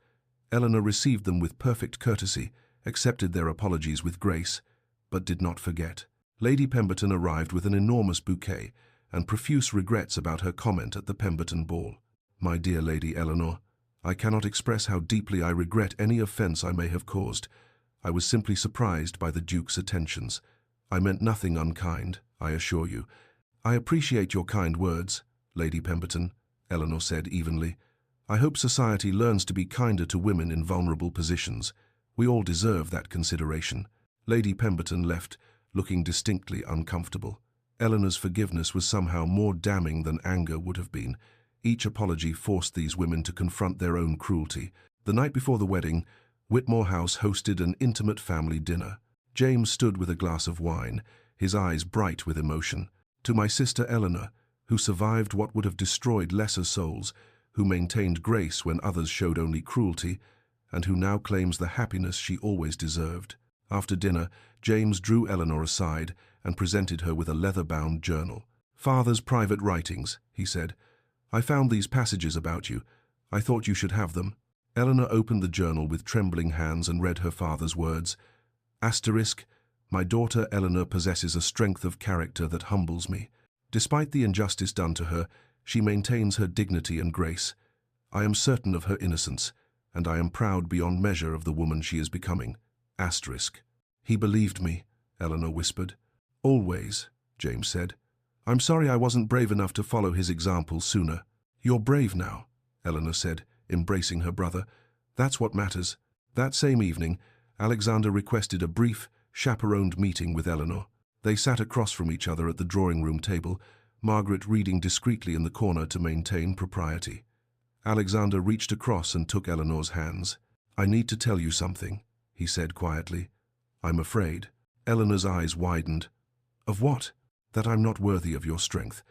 Eleanor received them with perfect courtesy, accepted their apologies with grace, but did not forget. Lady Pemberton arrived with an enormous bouquet and profuse regrets about her comment at the Pemberton ball. "My dear Lady Eleanor, I cannot express how deeply I regret any offence I may have caused. I was simply surprised by the Duke's attentions. I meant nothing unkind, I assure you." "I appreciate your kind words, Lady Pemberton," Eleanor said evenly. "I hope society learns to be kinder to women in vulnerable positions. We all deserve that consideration." Lady Pemberton left, looking distinctly uncomfortable. Eleanor's forgiveness was somehow more damning than anger would have been. Each apology forced these women to confront their own cruelty. The night before the wedding, Whitmore House hosted an intimate family dinner. James stood with a glass of wine, his eyes bright with emotion. "To my sister Eleanor, who survived what would have destroyed lesser souls, who maintained grace when others showed only cruelty, and who now claims the happiness she always deserved." After dinner, James drew Eleanor aside and presented her with a leather-bound journal. "Father's private writings," he said. "I found these passages about you. I thought you should have them." Eleanor opened the journal with trembling hands and read her father's words. Asterisk, "My daughter Eleanor possesses a strength of character that humbles me. Despite the injustice done to her, she maintains her dignity and grace. I am certain of her innocence, and I am proud beyond measure of the woman she is becoming." Asterisk. "He believed me," Eleanor whispered. "Always," James said. "I'm sorry I wasn't brave enough to follow his example sooner." "You're brave now," Eleanor said, embracing her brother. "That's what matters." That same evening, Alexander requested a brief, chaperoned meeting with Eleanor. They sat across from each other at the drawing-room table, Margaret reading discreetly in the corner to maintain propriety. Alexander reached across and took Eleanor's hands. "I need to tell you something," he said quietly. "I'm afraid." Eleanor's eyes widened. "Of what?" "That I'm not worthy of your strength.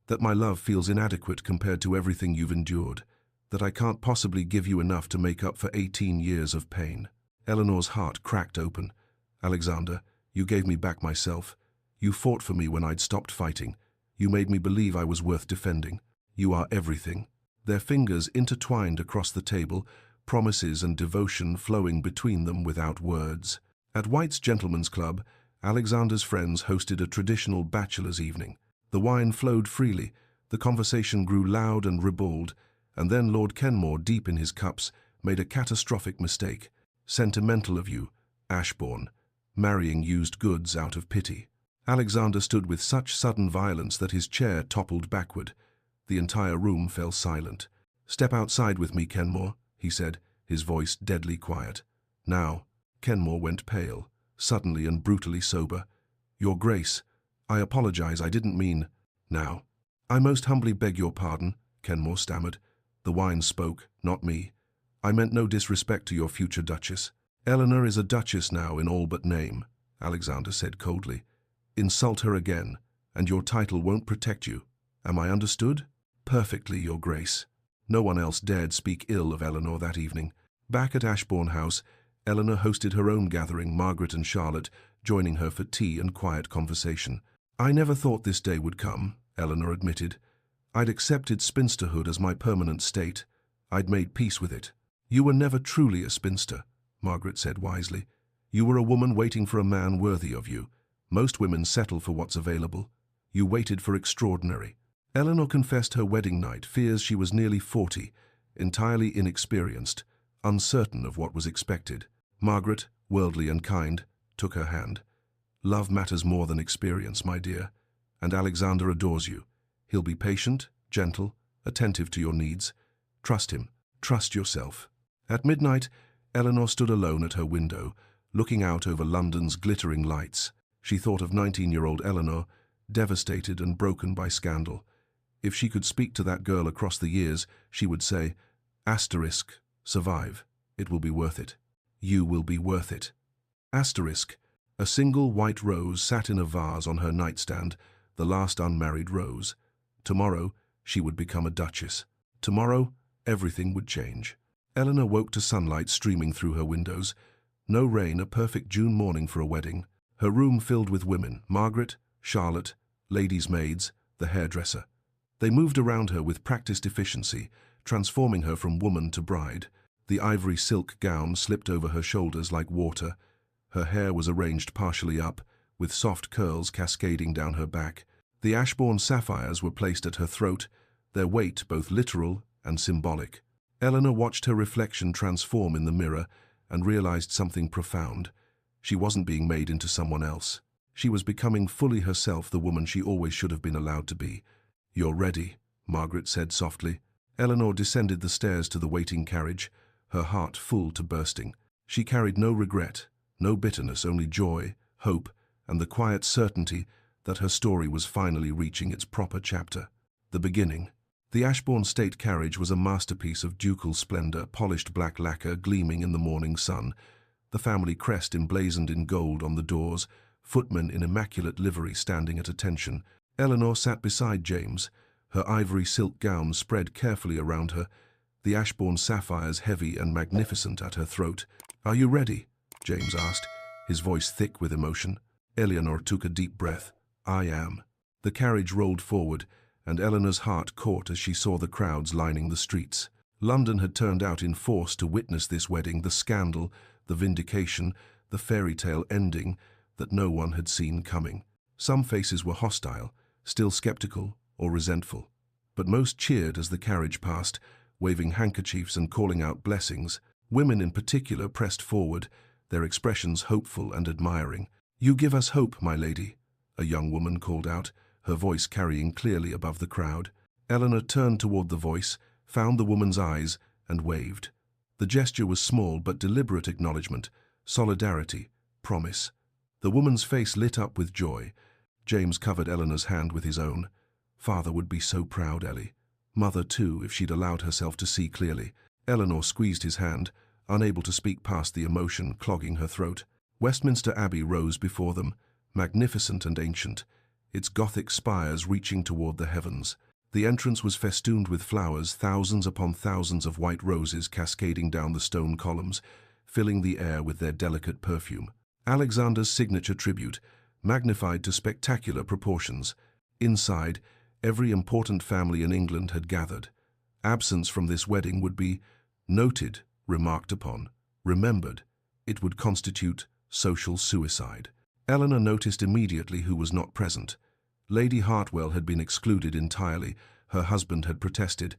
That my love feels inadequate compared to everything you've endured. That I can't possibly give you enough to make up for 18 years of pain." Eleanor's heart cracked open. "Alexander, you gave me back myself. You fought for me when I'd stopped fighting. You made me believe I was worth defending. You are everything." Their fingers intertwined across the table, promises and devotion flowing between them without words. At White's Gentlemen's Club, Alexander's friends hosted a traditional bachelor's evening. The wine flowed freely, the conversation grew loud and ribald, and then Lord Kenmore, deep in his cups, made a catastrophic mistake. "Sentimental of you, Ashbourne, marrying used goods out of pity." Alexander stood with such sudden violence that his chair toppled backward. The entire room fell silent. "Step outside with me, Kenmore," he said, his voice deadly quiet. "Now." Kenmore went pale, suddenly and brutally sober. "Your Grace, I apologize, I didn't mean—" "Now." "I most humbly beg your pardon," Kenmore stammered. "The wine spoke, not me. I meant no disrespect to your future Duchess." "Eleanor is a Duchess now in all but name," Alexander said coldly. "Insult her again, and your title won't protect you. Am I understood?" "Perfectly, Your Grace." No one else dared speak ill of Eleanor that evening. Back at Ashbourne House, Eleanor hosted her own gathering, Margaret and Charlotte joining her for tea and quiet conversation. "I never thought this day would come," Eleanor admitted. "I'd accepted spinsterhood as my permanent state. I'd made peace with it." "You were never truly a spinster," Margaret said wisely. "You were a woman waiting for a man worthy of you. Most women settle for what's available. You waited for extraordinary." Eleanor confessed her wedding night fears. She was nearly 40, entirely inexperienced, uncertain of what was expected. Margaret, worldly and kind, took her hand. "Love matters more than experience, my dear, and Alexander adores you. He'll be patient, gentle, attentive to your needs. Trust him. Trust yourself." At midnight, Eleanor stood alone at her window, looking out over London's glittering lights. She thought of 19-year-old Eleanor, devastated and broken by scandal. If she could speak to that girl across the years, she would say, "Asterisk, survive. It will be worth it. You will be worth it." Asterisk. A single white rose sat in a vase on her nightstand, the last unmarried rose. Tomorrow, she would become a duchess. Tomorrow, everything would change. Eleanor woke to sunlight streaming through her windows. No rain, a perfect June morning for a wedding. Her room filled with women, Margaret, Charlotte, ladies' maids, the hairdresser. They moved around her with practiced efficiency, transforming her from woman to bride. The ivory silk gown slipped over her shoulders like water. Her hair was arranged partially up, with soft curls cascading down her back. The Ashbourne sapphires were placed at her throat, their weight both literal and symbolic. Eleanor watched her reflection transform in the mirror and realized something profound. She wasn't being made into someone else. She was becoming fully herself, the woman she always should have been allowed to be. "You're ready," Margaret said softly. Eleanor descended the stairs to the waiting carriage, her heart full to bursting. She carried no regret, no bitterness, only joy, hope, and the quiet certainty that her story was finally reaching its proper chapter. The beginning. The Ashbourne state carriage was a masterpiece of ducal splendor, polished black lacquer gleaming in the morning sun, the family crest emblazoned in gold on the doors, footmen in immaculate livery standing at attention. Eleanor sat beside James, her ivory silk gown spread carefully around her, the Ashbourne sapphires heavy and magnificent at her throat. "Are you ready?" James asked, his voice thick with emotion. Eleanor took a deep breath. "I am." The carriage rolled forward, and Eleanor's heart caught as she saw the crowds lining the streets. London had turned out in force to witness this wedding, the scandal, the vindication, the fairy tale ending that no one had seen coming. Some faces were hostile, still skeptical or resentful, but most cheered as the carriage passed, waving handkerchiefs and calling out blessings. Women in particular pressed forward, their expressions hopeful and admiring. "You give us hope, my lady," a young woman called out, her voice carrying clearly above the crowd. Eleanor turned toward the voice, found the woman's eyes, and waved. The gesture was small but deliberate acknowledgement, solidarity, promise. The woman's face lit up with joy. James covered Eleanor's hand with his own. "Father would be so proud, Ellie. Mother, too, if she'd allowed herself to see clearly." Eleanor squeezed his hand, unable to speak past the emotion clogging her throat. Westminster Abbey rose before them, magnificent and ancient, its Gothic spires reaching toward the heavens. The entrance was festooned with flowers, thousands upon thousands of white roses cascading down the stone columns, filling the air with their delicate perfume. Alexander's signature tribute, magnified to spectacular proportions. Inside, every important family in England had gathered. Absence from this wedding would be noted, remarked upon, remembered. It would constitute social suicide. Eleanor noticed immediately who was not present. Lady Hartwell had been excluded entirely. Her husband had protested,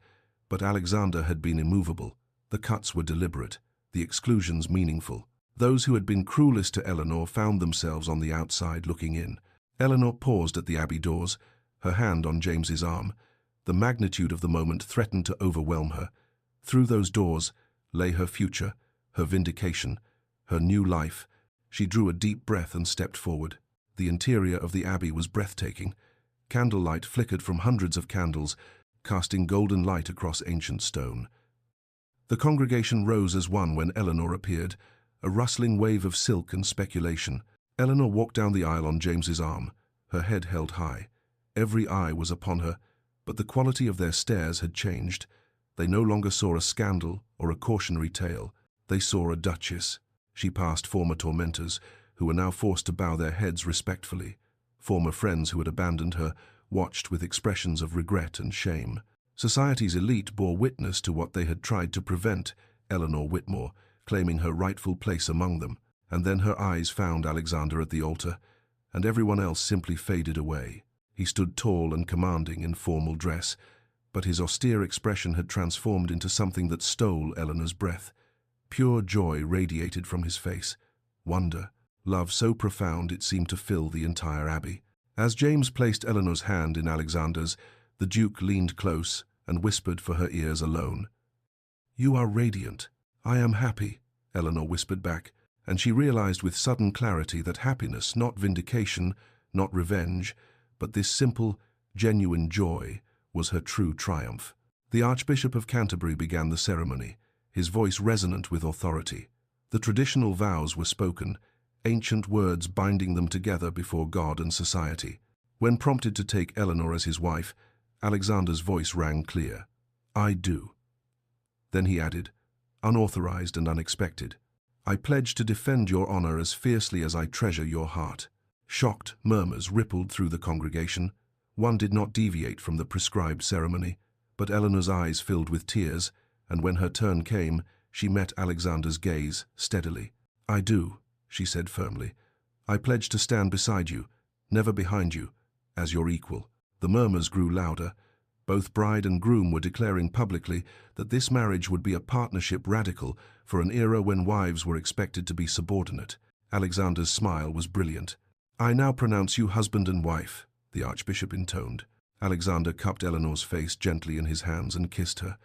but Alexander had been immovable. The cuts were deliberate, the exclusions meaningful. Those who had been cruelest to Eleanor found themselves on the outside looking in. Eleanor paused at the Abbey doors, her hand on James's arm. The magnitude of the moment threatened to overwhelm her. Through those doors lay her future, her vindication, her new life. She drew a deep breath and stepped forward. The interior of the Abbey was breathtaking. Candlelight flickered from hundreds of candles, casting golden light across ancient stone. The congregation rose as one when Eleanor appeared, a rustling wave of silk and speculation. Eleanor walked down the aisle on James's arm, her head held high. Every eye was upon her, but the quality of their stares had changed. They no longer saw a scandal or a cautionary tale. They saw a duchess. She passed former tormentors, who were now forced to bow their heads respectfully. Former friends who had abandoned her watched with expressions of regret and shame. Society's elite bore witness to what they had tried to prevent, Eleanor Whitmore, claiming her rightful place among them. And then her eyes found Alexander at the altar, and everyone else simply faded away. He stood tall and commanding in formal dress, but his austere expression had transformed into something that stole Eleanor's breath. Pure joy radiated from his face, wonder, love so profound it seemed to fill the entire abbey. As James placed Eleanor's hand in Alexander's, the Duke leaned close and whispered for her ears alone. "You are radiant. I am happy," Eleanor whispered back, and she realized with sudden clarity that happiness, not vindication, not revenge, but this simple, genuine joy, was her true triumph. The Archbishop of Canterbury began the ceremony, his voice resonant with authority. The traditional vows were spoken, ancient words binding them together before God and society. When prompted to take Eleanor as his wife, Alexander's voice rang clear. "I do." Then he added, unauthorized and unexpected, "I pledge to defend your honor as fiercely as I treasure your heart." Shocked murmurs rippled through the congregation. One did not deviate from the prescribed ceremony, but Eleanor's eyes filled with tears, and when her turn came, she met Alexander's gaze steadily. "I do," she said firmly. "I pledge to stand beside you, never behind you, as your equal." The murmurs grew louder. Both bride and groom were declaring publicly that this marriage would be a partnership radical for an era when wives were expected to be subordinate. Alexander's smile was brilliant. "I now pronounce you husband and wife," the Archbishop intoned. Alexander cupped Eleanor's face gently in his hands and kissed her.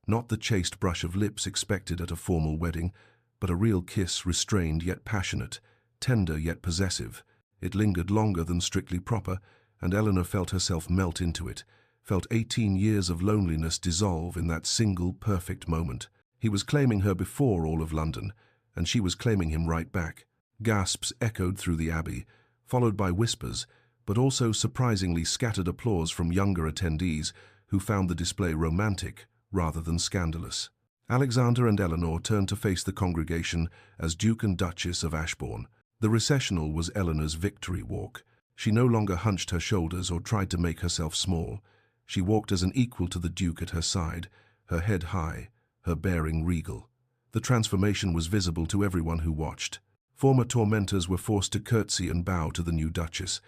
Not the chaste brush of lips expected at a formal wedding, but a real kiss, restrained yet passionate, tender yet possessive. It lingered longer than strictly proper, and Eleanor felt herself melt into it, felt 18 years of loneliness dissolve in that single perfect moment. He was claiming her before all of London, and she was claiming him right back. Gasps echoed through the Abbey, followed by whispers, but also surprisingly scattered applause from younger attendees who found the display romantic rather than scandalous. Alexander and Eleanor turned to face the congregation as Duke and Duchess of Ashbourne. The recessional was Eleanor's victory walk. She no longer hunched her shoulders or tried to make herself small. She walked as an equal to the Duke at her side, her head high, her bearing regal. The transformation was visible to everyone who watched. Former tormentors were forced to curtsy and bow to the new Duchess.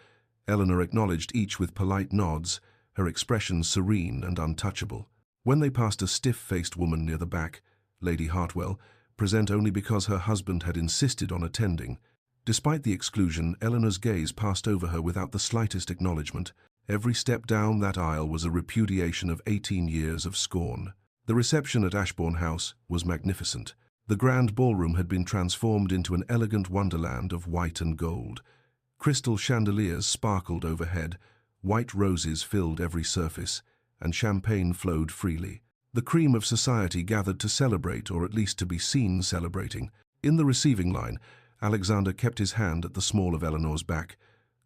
Eleanor acknowledged each with polite nods, her expression serene and untouchable. When they passed a stiff-faced woman near the back, Lady Hartwell, present only because her husband had insisted on attending. Despite the exclusion, Eleanor's gaze passed over her without the slightest acknowledgement. Every step down that aisle was a repudiation of 18 years of scorn. The reception at Ashbourne House was magnificent. The grand ballroom had been transformed into an elegant wonderland of white and gold. Crystal chandeliers sparkled overhead, white roses filled every surface, and champagne flowed freely. The cream of society gathered to celebrate, or at least to be seen celebrating. In the receiving line, Alexander kept his hand at the small of Eleanor's back,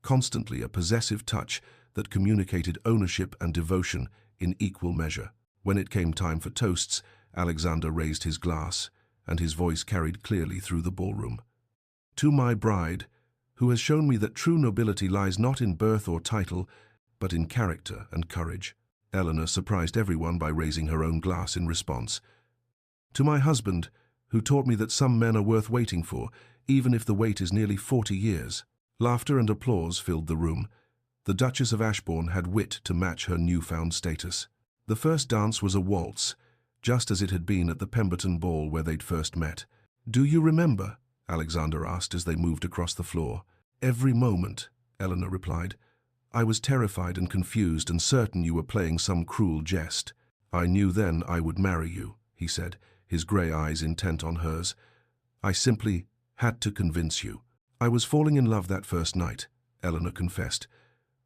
constantly a possessive touch that communicated ownership and devotion in equal measure. When it came time for toasts, Alexander raised his glass, and his voice carried clearly through the ballroom. To my bride, who has shown me that true nobility lies not in birth or title, but in character and courage. Eleanor surprised everyone by raising her own glass in response. To my husband, who taught me that some men are worth waiting for, even if the wait is nearly 40 years. Laughter and applause filled the room. The Duchess of Ashbourne had wit to match her newfound status. The first dance was a waltz, just as it had been at the Pemberton ball where they'd first met. "Do you remember?" Alexander asked as they moved across the floor. "Every moment," Eleanor replied. "I was terrified and confused and certain you were playing some cruel jest. I knew then I would marry you," he said, his grey eyes intent on hers. "I simply had to convince you. I was falling in love that first night," Eleanor confessed,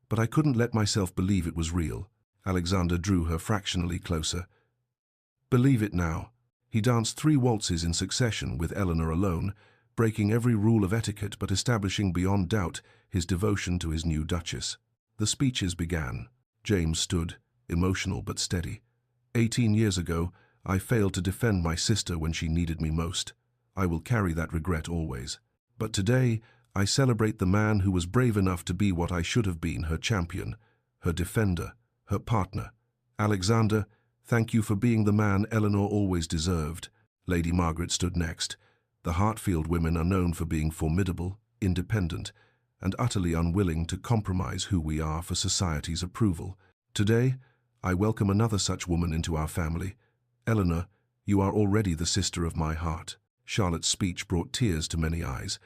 "but I couldn't let myself believe it was real." Alexander drew her fractionally closer. "Believe it now." He danced 3 waltzes in succession with Eleanor alone, breaking every rule of etiquette but establishing beyond doubt his devotion to his new duchess. The speeches began. James stood, emotional but steady. 18 years ago, I failed to defend my sister when she needed me most. I will carry that regret always. But today, I celebrate the man who was brave enough to be what I should have been, her champion, her defender, her partner. Alexander, thank you for being the man Eleanor always deserved. Lady Margaret stood next. The Hartfield women are known for being formidable, independent, and utterly unwilling to compromise who we are for society's approval. Today, I welcome another such woman into our family. Eleanor, you are already the sister of my heart. Charlotte's speech brought tears to many eyes.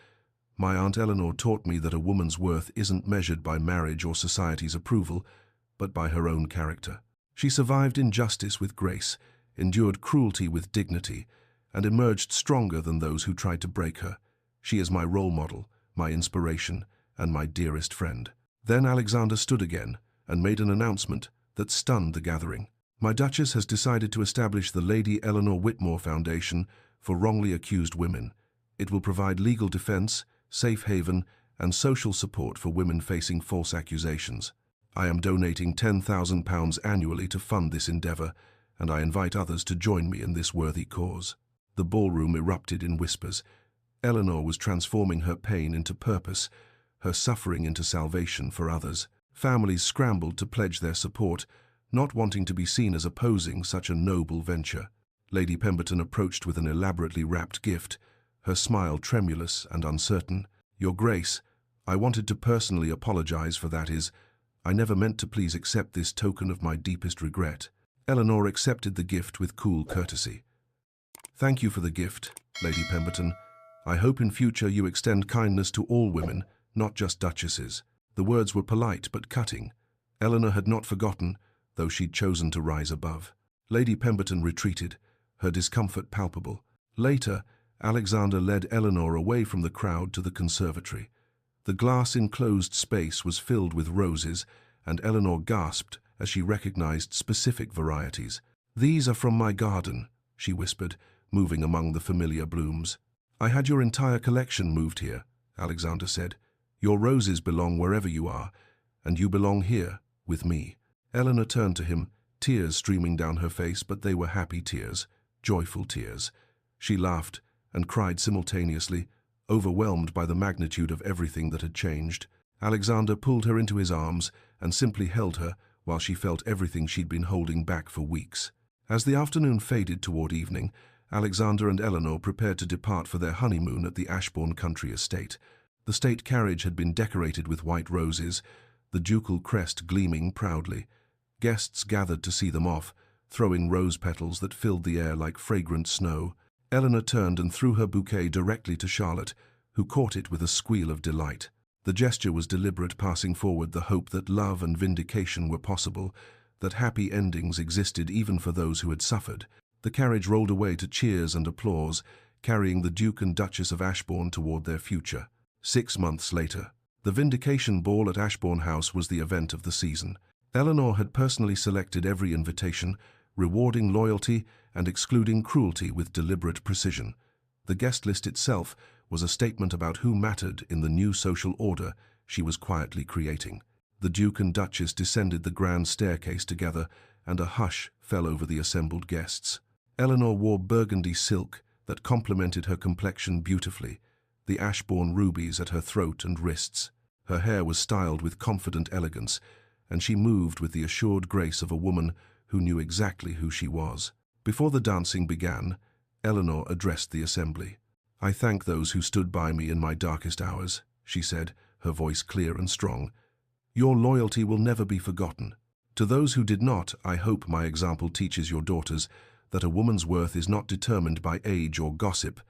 My Aunt Eleanor taught me that a woman's worth isn't measured by marriage or society's approval, but by her own character. She survived injustice with grace, endured cruelty with dignity, and emerged stronger than those who tried to break her. She is my role model, my inspiration, and my dearest friend. Then Alexander stood again and made an announcement that stunned the gathering. My Duchess has decided to establish the Lady Eleanor Whitmore Foundation for wrongly accused women. It will provide legal defense, safe haven, and social support for women facing false accusations. I am donating £10,000 annually to fund this endeavor, and I invite others to join me in this worthy cause. The ballroom erupted in whispers. Eleanor was transforming her pain into purpose, her suffering into salvation for others. Families scrambled to pledge their support, not wanting to be seen as opposing such a noble venture. Lady Pemberton approached with an elaborately wrapped gift, her smile tremulous and uncertain. "Your Grace, I wanted to personally apologize for that. I never meant to. Please accept this token of my deepest regret." Eleanor accepted the gift with cool courtesy. "Thank you for the gift, Lady Pemberton. I hope in future you extend kindness to all women, not just duchesses." The words were polite but cutting. Eleanor had not forgotten, though she'd chosen to rise above. Lady Pemberton retreated, her discomfort palpable. Later, Alexander led Eleanor away from the crowd to the conservatory. The glass-enclosed space was filled with roses, and Eleanor gasped as she recognized specific varieties. "These are from my garden," she whispered, moving among the familiar blooms. "I had your entire collection moved here," Alexander said. "Your roses belong wherever you are, and you belong here, with me." Eleanor turned to him, tears streaming down her face, but they were happy tears, joyful tears. She laughed and cried simultaneously, overwhelmed by the magnitude of everything that had changed. Alexander pulled her into his arms and simply held her while she felt everything she'd been holding back for weeks. As the afternoon faded toward evening, Alexander and Eleanor prepared to depart for their honeymoon at the Ashbourne country estate. The state carriage had been decorated with white roses, the ducal crest gleaming proudly. Guests gathered to see them off, throwing rose petals that filled the air like fragrant snow. Eleanor turned and threw her bouquet directly to Charlotte, who caught it with a squeal of delight. The gesture was deliberate, passing forward the hope that love and vindication were possible, that happy endings existed even for those who had suffered. The carriage rolled away to cheers and applause, carrying the Duke and Duchess of Ashbourne toward their future. 6 months later, the Vindication Ball at Ashbourne House was the event of the season. Eleanor had personally selected every invitation, rewarding loyalty and excluding cruelty with deliberate precision. The guest list itself was a statement about who mattered in the new social order she was quietly creating. The Duke and Duchess descended the grand staircase together, and a hush fell over the assembled guests. Eleanor wore burgundy silk that complemented her complexion beautifully, the Ashbourne rubies at her throat and wrists. Her hair was styled with confident elegance, and she moved with the assured grace of a woman who knew exactly who she was. Before the dancing began, Eleanor addressed the assembly. "I thank those who stood by me in my darkest hours," she said, her voice clear and strong. "Your loyalty will never be forgotten. To those who did not, I hope my example teaches your daughters that a woman's worth is not determined by age or gossip,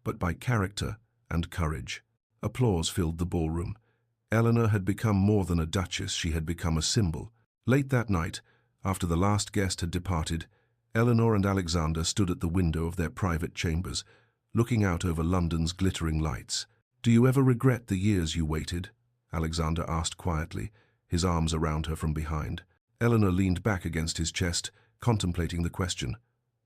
but by character and courage." Applause filled the ballroom. Eleanor had become more than a duchess, she had become a symbol. Late that night, after the last guest had departed, Eleanor and Alexander stood at the window of their private chambers, looking out over London's glittering lights. "Do you ever regret the years you waited?" Alexander asked quietly, his arms around her from behind. Eleanor leaned back against his chest, contemplating the question.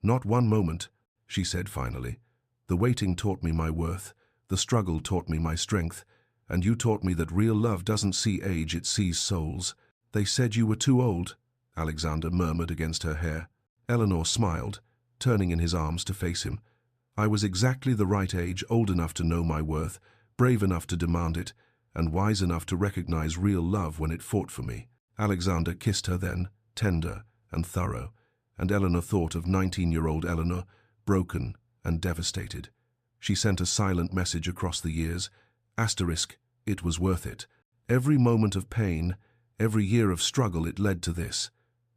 "Not one moment," she said finally. "The waiting taught me my worth, the struggle taught me my strength, and you taught me that real love doesn't see age, it sees souls." "They said you were too old," Alexander murmured against her hair. Eleanor smiled, turning in his arms to face him. "I was exactly the right age, old enough to know my worth, brave enough to demand it, and wise enough to recognize real love when it fought for me." Alexander kissed her then, tender and thorough, and Eleanor thought of 19-year-old Eleanor, broken and devastated. She sent a silent message across the years. Asterisk, it was worth it. Every moment of pain, every year of struggle, it led to this.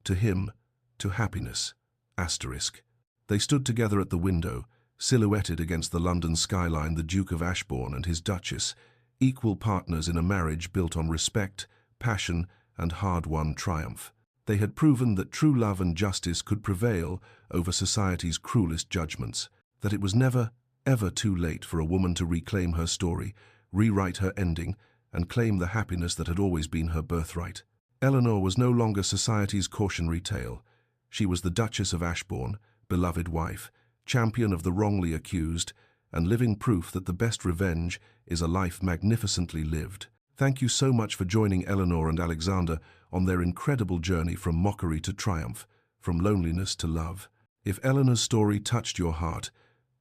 To him, to happiness. Asterisk. They stood together at the window, silhouetted against the London skyline, the Duke of Ashbourne and his Duchess, equal partners in a marriage built on respect, passion, and hard-won triumph. They had proven that true love and justice could prevail over society's cruelest judgments, that it was never, ever too late for a woman to reclaim her story, rewrite her ending, and claim the happiness that had always been her birthright. Eleanor was no longer society's cautionary tale. She was the Duchess of Ashbourne, beloved wife, champion of the wrongly accused, and living proof that the best revenge is a life magnificently lived. Thank you so much for joining Eleanor and Alexander on their incredible journey from mockery to triumph, from loneliness to love. If Eleanor's story touched your heart,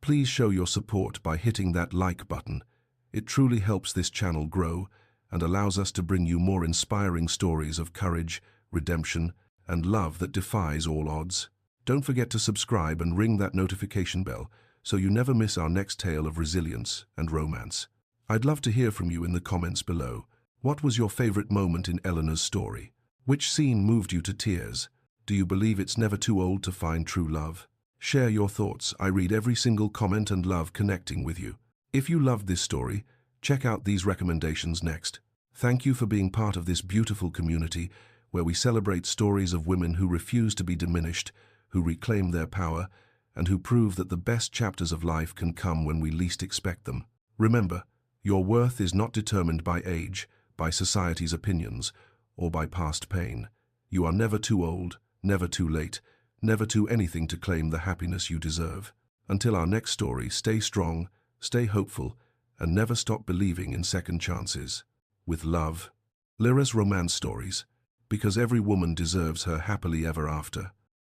please show your support by hitting that like button. It truly helps this channel grow and allows us to bring you more inspiring stories of courage, redemption, and love that defies all odds. Don't forget to subscribe and ring that notification bell so you never miss our next tale of resilience and romance. I'd love to hear from you in the comments below. What was your favorite moment in Eleanor's story? Which scene moved you to tears? Do you believe it's never too old to find true love? Share your thoughts. I read every single comment and love connecting with you. If you loved this story, check out these recommendations next. Thank you for being part of this beautiful community where we celebrate stories of women who refuse to be diminished, who reclaim their power, and who prove that the best chapters of life can come when we least expect them. Remember, your worth is not determined by age, by society's opinions, or by past pain. You are never too old, never too late, never too anything to claim the happiness you deserve. Until our next story, stay strong, stay hopeful, and never stop believing in second chances. With love, Lyra's Romance Stories, because every woman deserves her happily ever after.